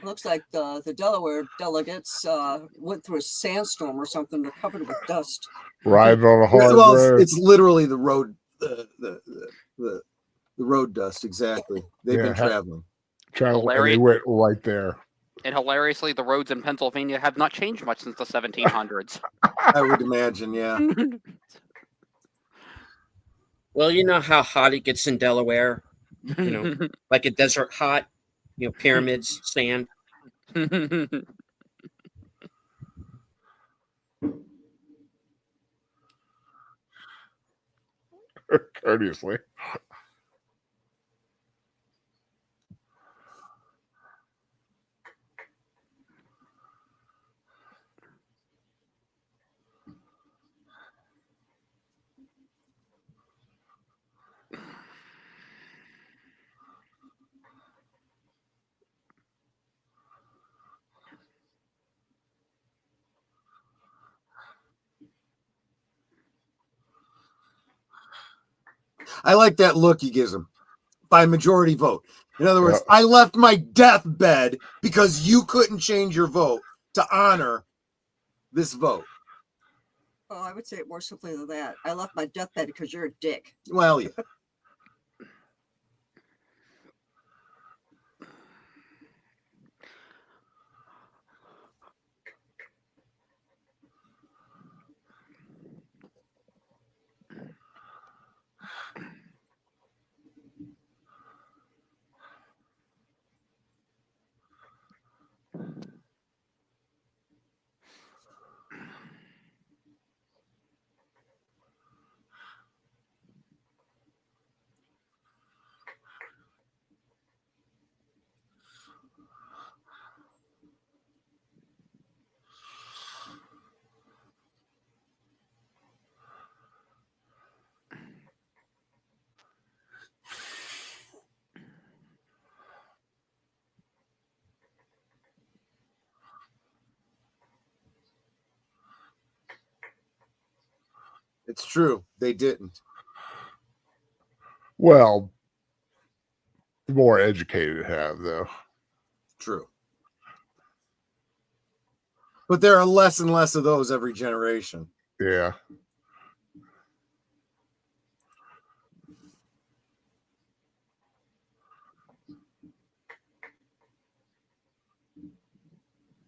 Looks like the Delaware delegates went through a sandstorm or something. They're covered with dust. Riding on a hard road. It's literally the road, the road dust. Exactly. They've been traveling. And they went right there. And hilariously, the roads in Pennsylvania have not changed much since the 1700s. I would imagine, yeah. Well, you know how hot it gets in Delaware? You know, like a desert hot, you know, pyramids, sand. Courteously. I like that look he gives him by majority vote. In other words, Yeah. I left my deathbed because you couldn't change your vote to honor this vote. Oh, I would say it more simply than that. I left my deathbed because you're a dick. Well, yeah. It's true. They didn't. Well, the more educated have, though. True. But there are less and less of those every generation. Yeah.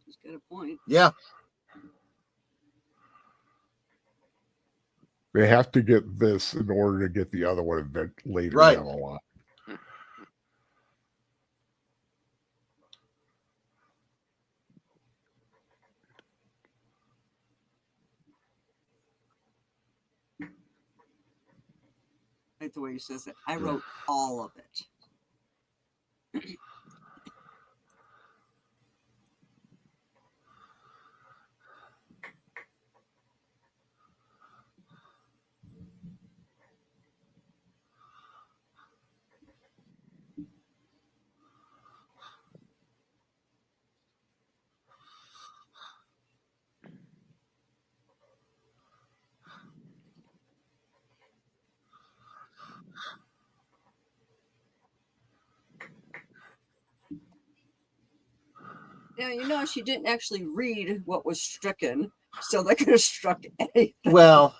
Just got a point. Yeah. They have to get this in order to get the other one event later Right. down the line. I like the way he says it. I wrote all of it. Now, you know, she didn't actually read what was stricken, so they could have struck anything. Well,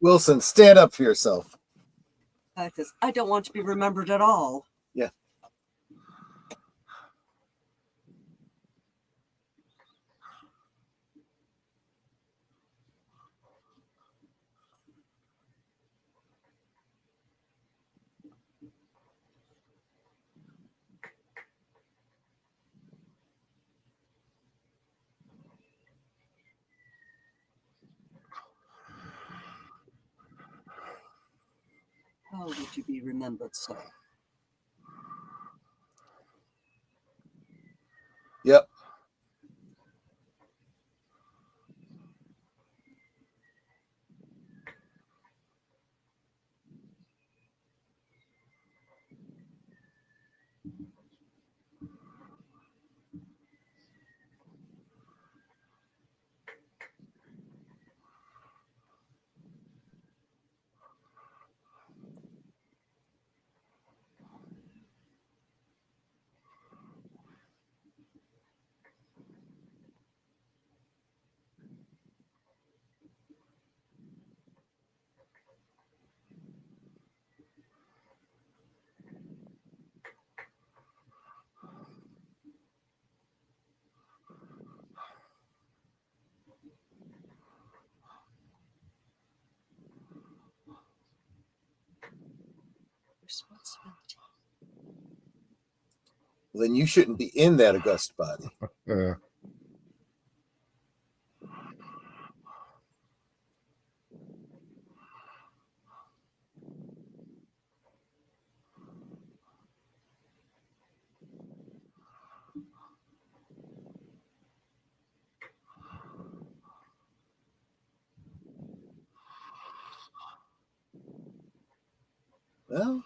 Wilson, stand up for yourself. I like this. I don't want to be remembered at all. Yeah. How would you be remembered so? Yep. responsibility. Well, then you shouldn't be in that august body. Yeah. Well,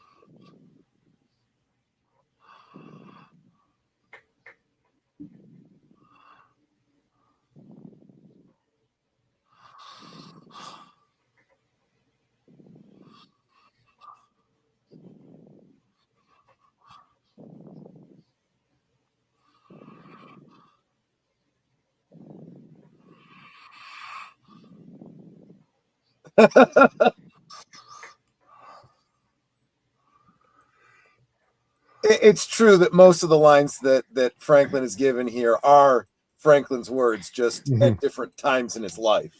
it's true that most of the lines that Franklin is given here are Franklin's words, just at different times in his life.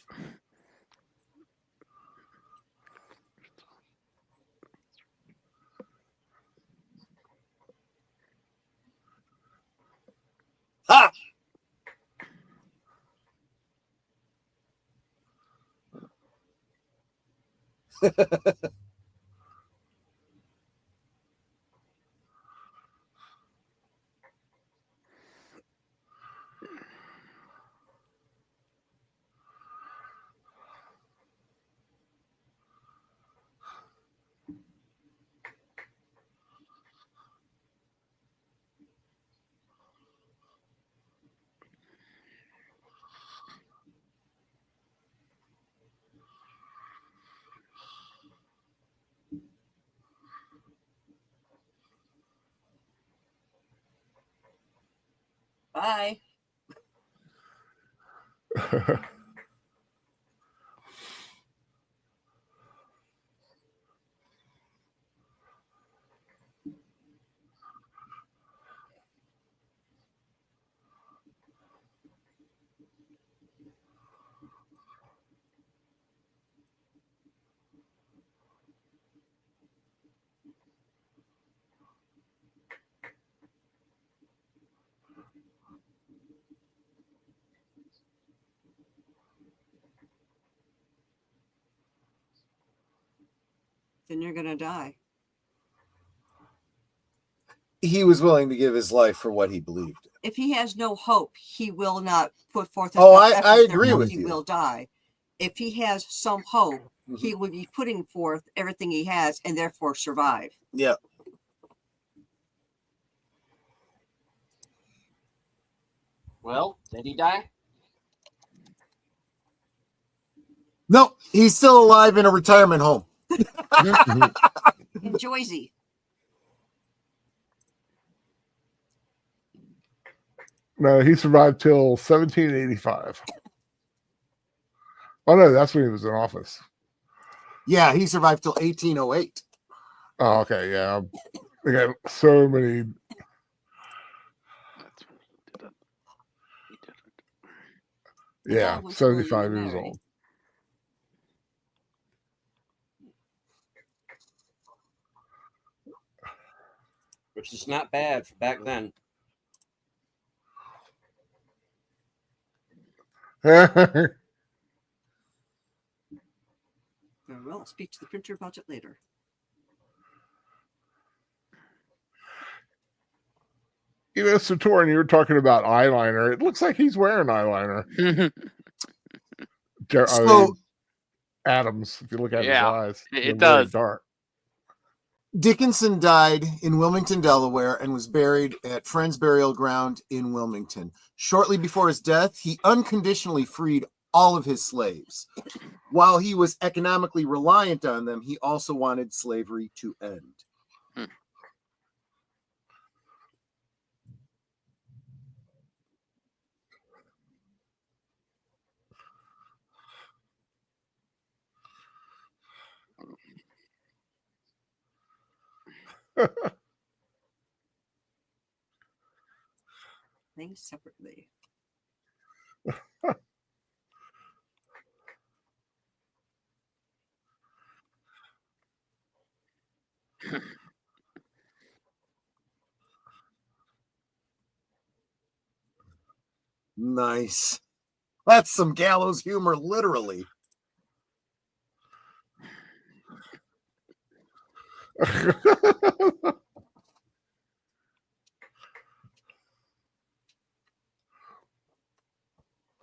Ha! Bye. Then you're gonna die. He was willing to give his life for what he believed in. If he has no hope, he will not put forth. Oh, enough effort, I agree therefore with he you. will die. If he has some hope, Mhm. he would be putting forth everything he has and therefore survive. Yeah. Well, did he die? No, he's still alive in a retirement home. In Jersey. No, he survived till 1785. Oh no, that's when he was in office. Yeah, he survived till 1808. Oh, okay, yeah. They got so many. That's when he did it. He did it. Yeah, dog was willing to 75 years marry. old. Which is not bad for back then. Very well. I'll speak to the printer about it later. You know, Ser Torrhen, you were talking about eyeliner. It looks like he's wearing eyeliner. So Adams, if you look at his Yeah, eyes, it they're very does. dark. Dickinson died in Wilmington, Delaware, and was buried at Friends Burial Ground in Wilmington. Shortly before his death, he unconditionally freed all of his slaves. While he was economically reliant on them, he also wanted slavery to end. Things separately. Nice. That's some gallows humor, literally.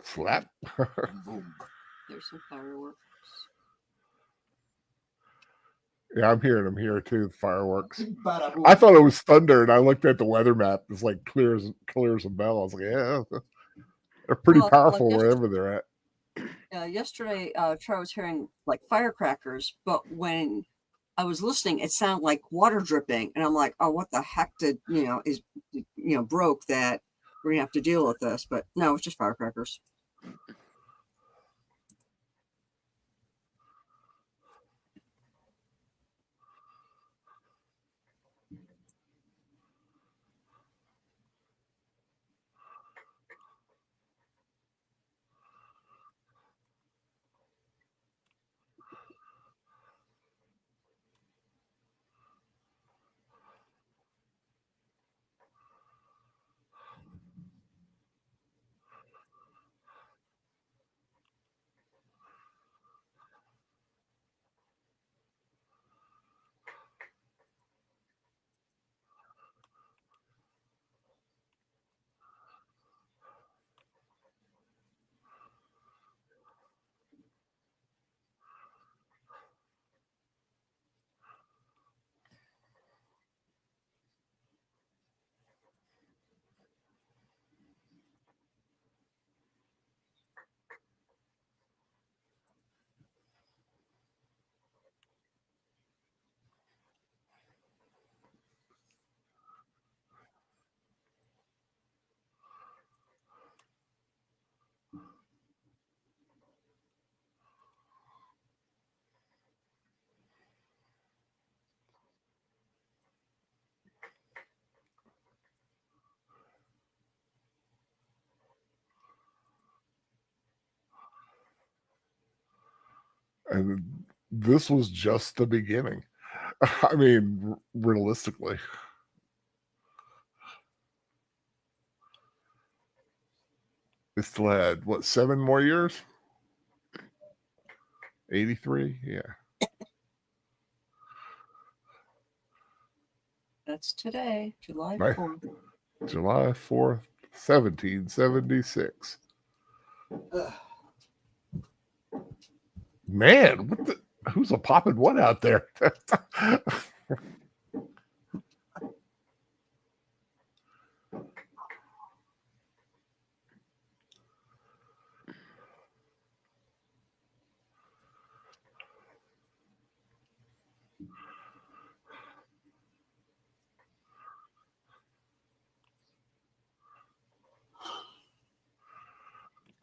Slap. Boom. There's some fireworks. Yeah, I'm hearing them here too. The fireworks. I thought it was thunder, and I looked at the weather map. It's like clear as a bell. I was like, yeah, they're pretty powerful wherever they're at. Yesterday, Troy was hearing like firecrackers, but when I was listening, it sounded like water dripping, and I'm like, oh, what the heck did broke that we're gonna have to deal with this? But no, it's just firecrackers. And this was just the beginning. I mean, realistically. They still had, what, 7 more years? 83? Yeah. That's today, July Right. 4th. July 4th, 1776. Man, who's a popping what out there?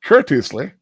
Courteously.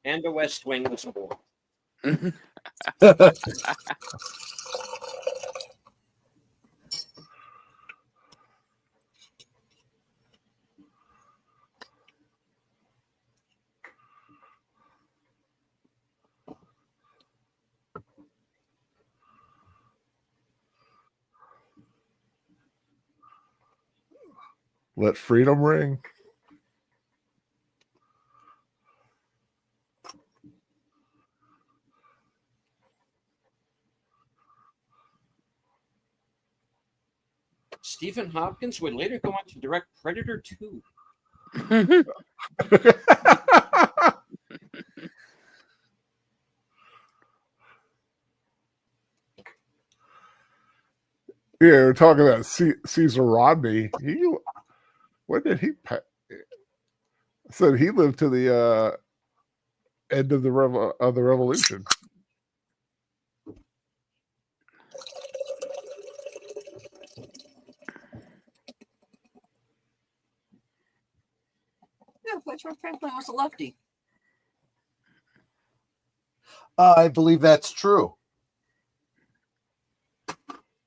And the West Wing was born. Let freedom ring. Stephen Hopkins would later go on to direct Predator 2. Yeah, we're talking about Caesar Rodney. When did he said he lived to the end of the revolution. Yeah, Fletcher Franklin was a lefty. I believe that's true.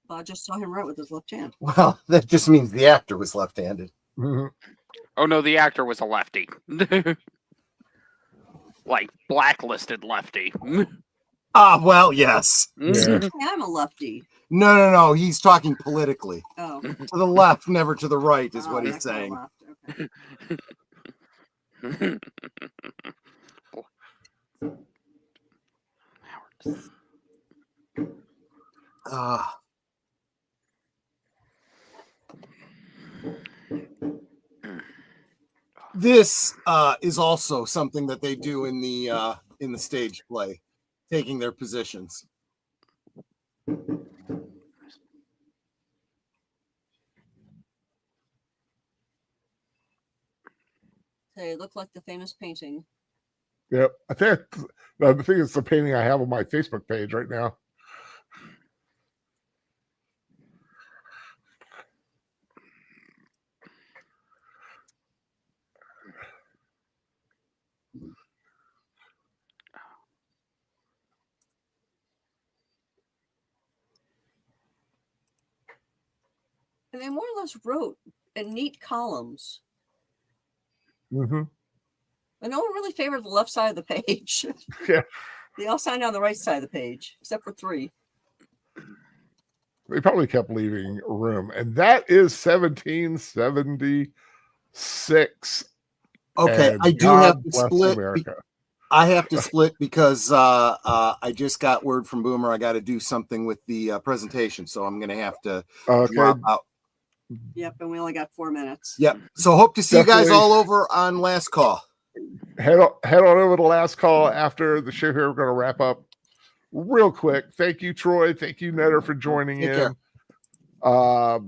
I just saw him write with his left hand. Well, that just means the actor was left-handed. Mhm. Oh no, the actor was a lefty. Like blacklisted lefty. Well, yes. Yeah. I'm a lefty. No. He's talking politically. Oh. To the left, never to the right, is what Oh, he's that's not saying. left. Okay. This is also something that they do in the stage play, taking their positions. They look like the famous painting. Yep. I think the thing is the painting I have on my Facebook page right now. And they more or less wrote in neat columns. Mm-hmm. But no one really favored the left side of the page. Yeah. They all signed on the right side of the page, except for 3. They probably kept leaving room. And that is 1776. Okay, And I do God have to bless split. America. I have to split because I just got word from Boomer. I got to do something with the presentation, so I'm going to have to drop out. Yep, and we only got 4 minutes. Yep. So hope to see you guys Definitely. all over on Last Call. Head on over to Last Call after the show here. We're going to wrap up real quick. Thank you, Troy. Thank you, Netter, for joining Take in. care.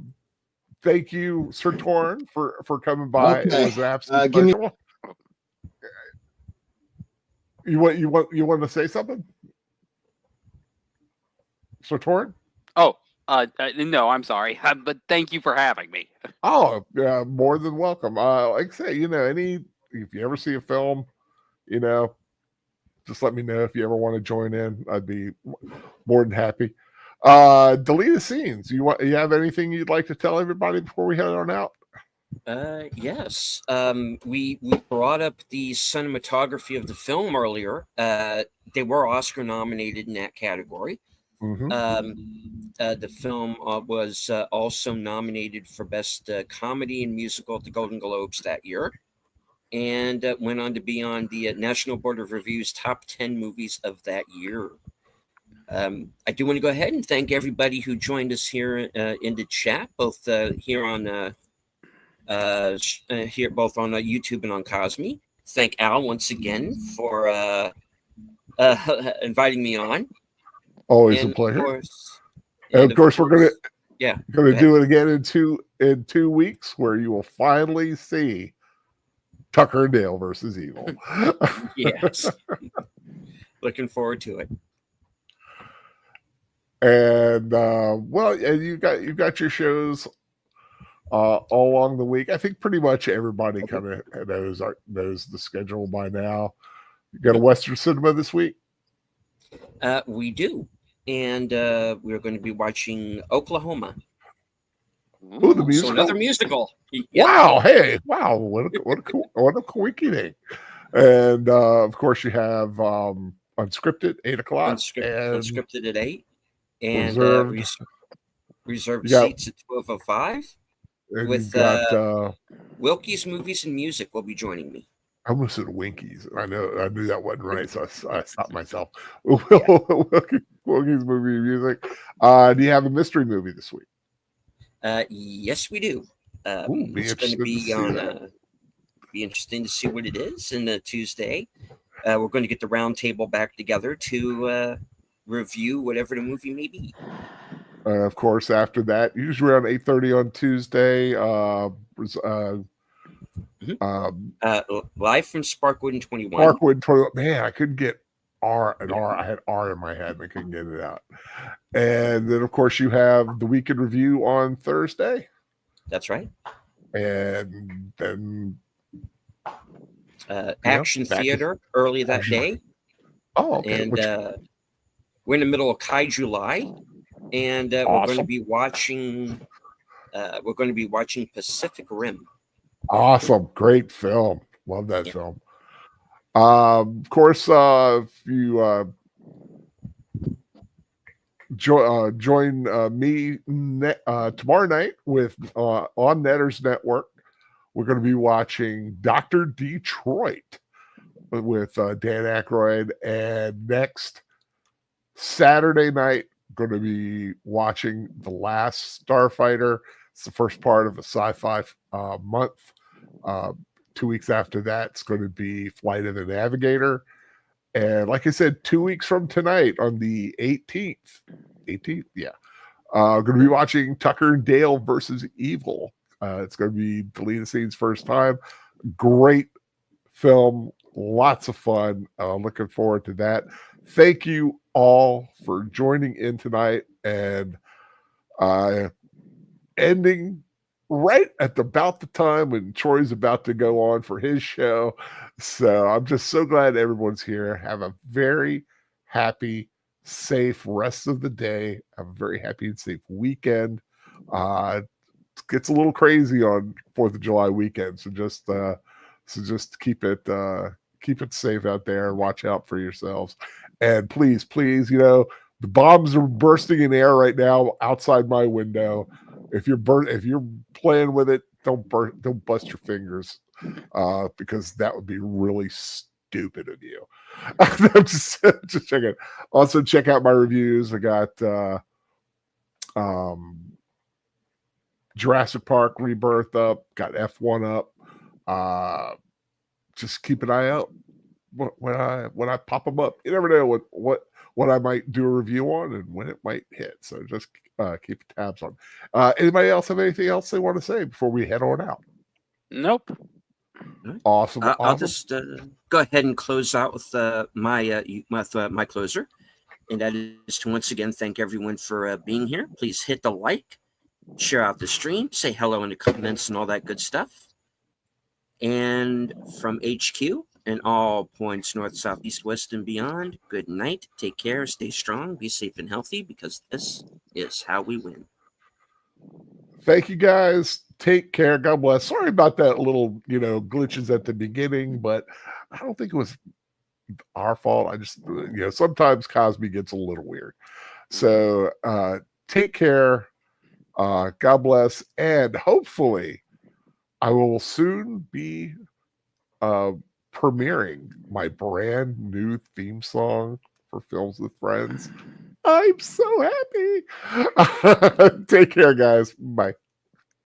Thank you, Ser Torrhen, for coming by. Okay. It was an absolute give me- pleasure. You want to say something, Ser Torrhen? Oh, no, I'm sorry, but thank you for having me. Oh, yeah, more than welcome. Like I say, if you ever see a film, just let me know if you ever want to join in. I'd be more than happy. Deleted scenes. You have anything you'd like to tell everybody before we head on out? Yes. We brought up the cinematography of the film earlier. They were Oscar nominated in that category. Mm-hmm. The film was also nominated for Best Comedy and Musical at the Golden Globes that year, and went on to be on the National Board of Review's top 10 movies of that year. I do want to go ahead and thank everybody who joined us here in the chat, both here on both on YouTube and on Cosme. Thank Al once again for inviting me on. Always And a pleasure. And of course, we're gonna do it again in two weeks, where you will finally see Tucker and Dale versus Evil. Yes. Looking forward to it. And and you got your shows all along the week. I think pretty much everybody kind of knows the schedule by now. You got a Western Cinema this week? We do. And we're going to be watching Oklahoma. Ooh, the musical. So another musical. Yep. Wow! Hey, wow! What a coinky. And of course, you have Unscripted 8 o'clock. Unscripted at 8, and reserved seats at 12:05. With Wilkie's Movies and Music will be joining me. I almost said Winkies. I knew that wasn't right, so I stopped myself. Wilkie's Movie and Music. Do you have a mystery movie this week? Yes, we do. Ooh, it's going to be on. Be interesting to see what it is. And Tuesday, we're going to get the round table back together to review whatever the movie may be. Of course, after that, usually around 8:30 on Tuesday. Live from Sparkwood and 21. Sparkwood 21. Man, I couldn't get R. I had R in my head and I couldn't get it out. And then, of course, you have the Weekend Review on Thursday. That's right. And then Action Theater early that day. Oh, okay. And we're in the middle of Kaiju July, and we're going to be watching. We're going to be watching Pacific Rim. Awesome, great film. Love that film. Of course, if you join me tomorrow night with on Netters Network, we're going to be watching Dr. Detroit with Dan Aykroyd, and next Saturday night going to be watching The Last Starfighter. It's the first part of a sci-fi month. 2 weeks after that, it's going to be Flight of the Navigator. And like I said, 2 weeks from tonight on the 18th, yeah, going to be watching Tucker and Dale versus Evil. It's going to be Deleted Scenes first time. Great film, lots of fun. Looking forward to that. Thank you all for joining in tonight, and ending right at about the time when Troy's about to go on for his show. So I'm just so glad everyone's here. Have a very happy, safe rest of the day. Have a very happy and safe weekend. It gets a little crazy on 4th of July weekend, so just keep it safe out there and watch out for yourselves. And please, the bombs are bursting in air right now outside my window. If you're playing with it, don't bust your fingers, because that would be really stupid of you. just check it. Also, check out my reviews. I got Jurassic Park Rebirth up, got F1 up. Just keep an eye out when I pop them up. You never know what I might do a review on and when it might hit. So just keep tabs on. Anybody else have anything else they want to say before we head on out? Nope. Awesome. I'll just go ahead and close out with my closer, and that is to once again thank everyone for being here. Please hit the like, share out the stream, say hello in the comments, and all that good stuff. And from HQ and all points north, south, east, west, and beyond, good night. Take care. Stay strong. Be safe and healthy, because this is how we win. Thank you, guys. Take care. God bless. Sorry about that little, glitches at the beginning, but I don't think it was our fault. I just, sometimes Cosby gets a little weird. So take care. God bless. And hopefully I will soon be premiering my brand new theme song for Films with Friends. I'm so happy. Take care, guys. Bye.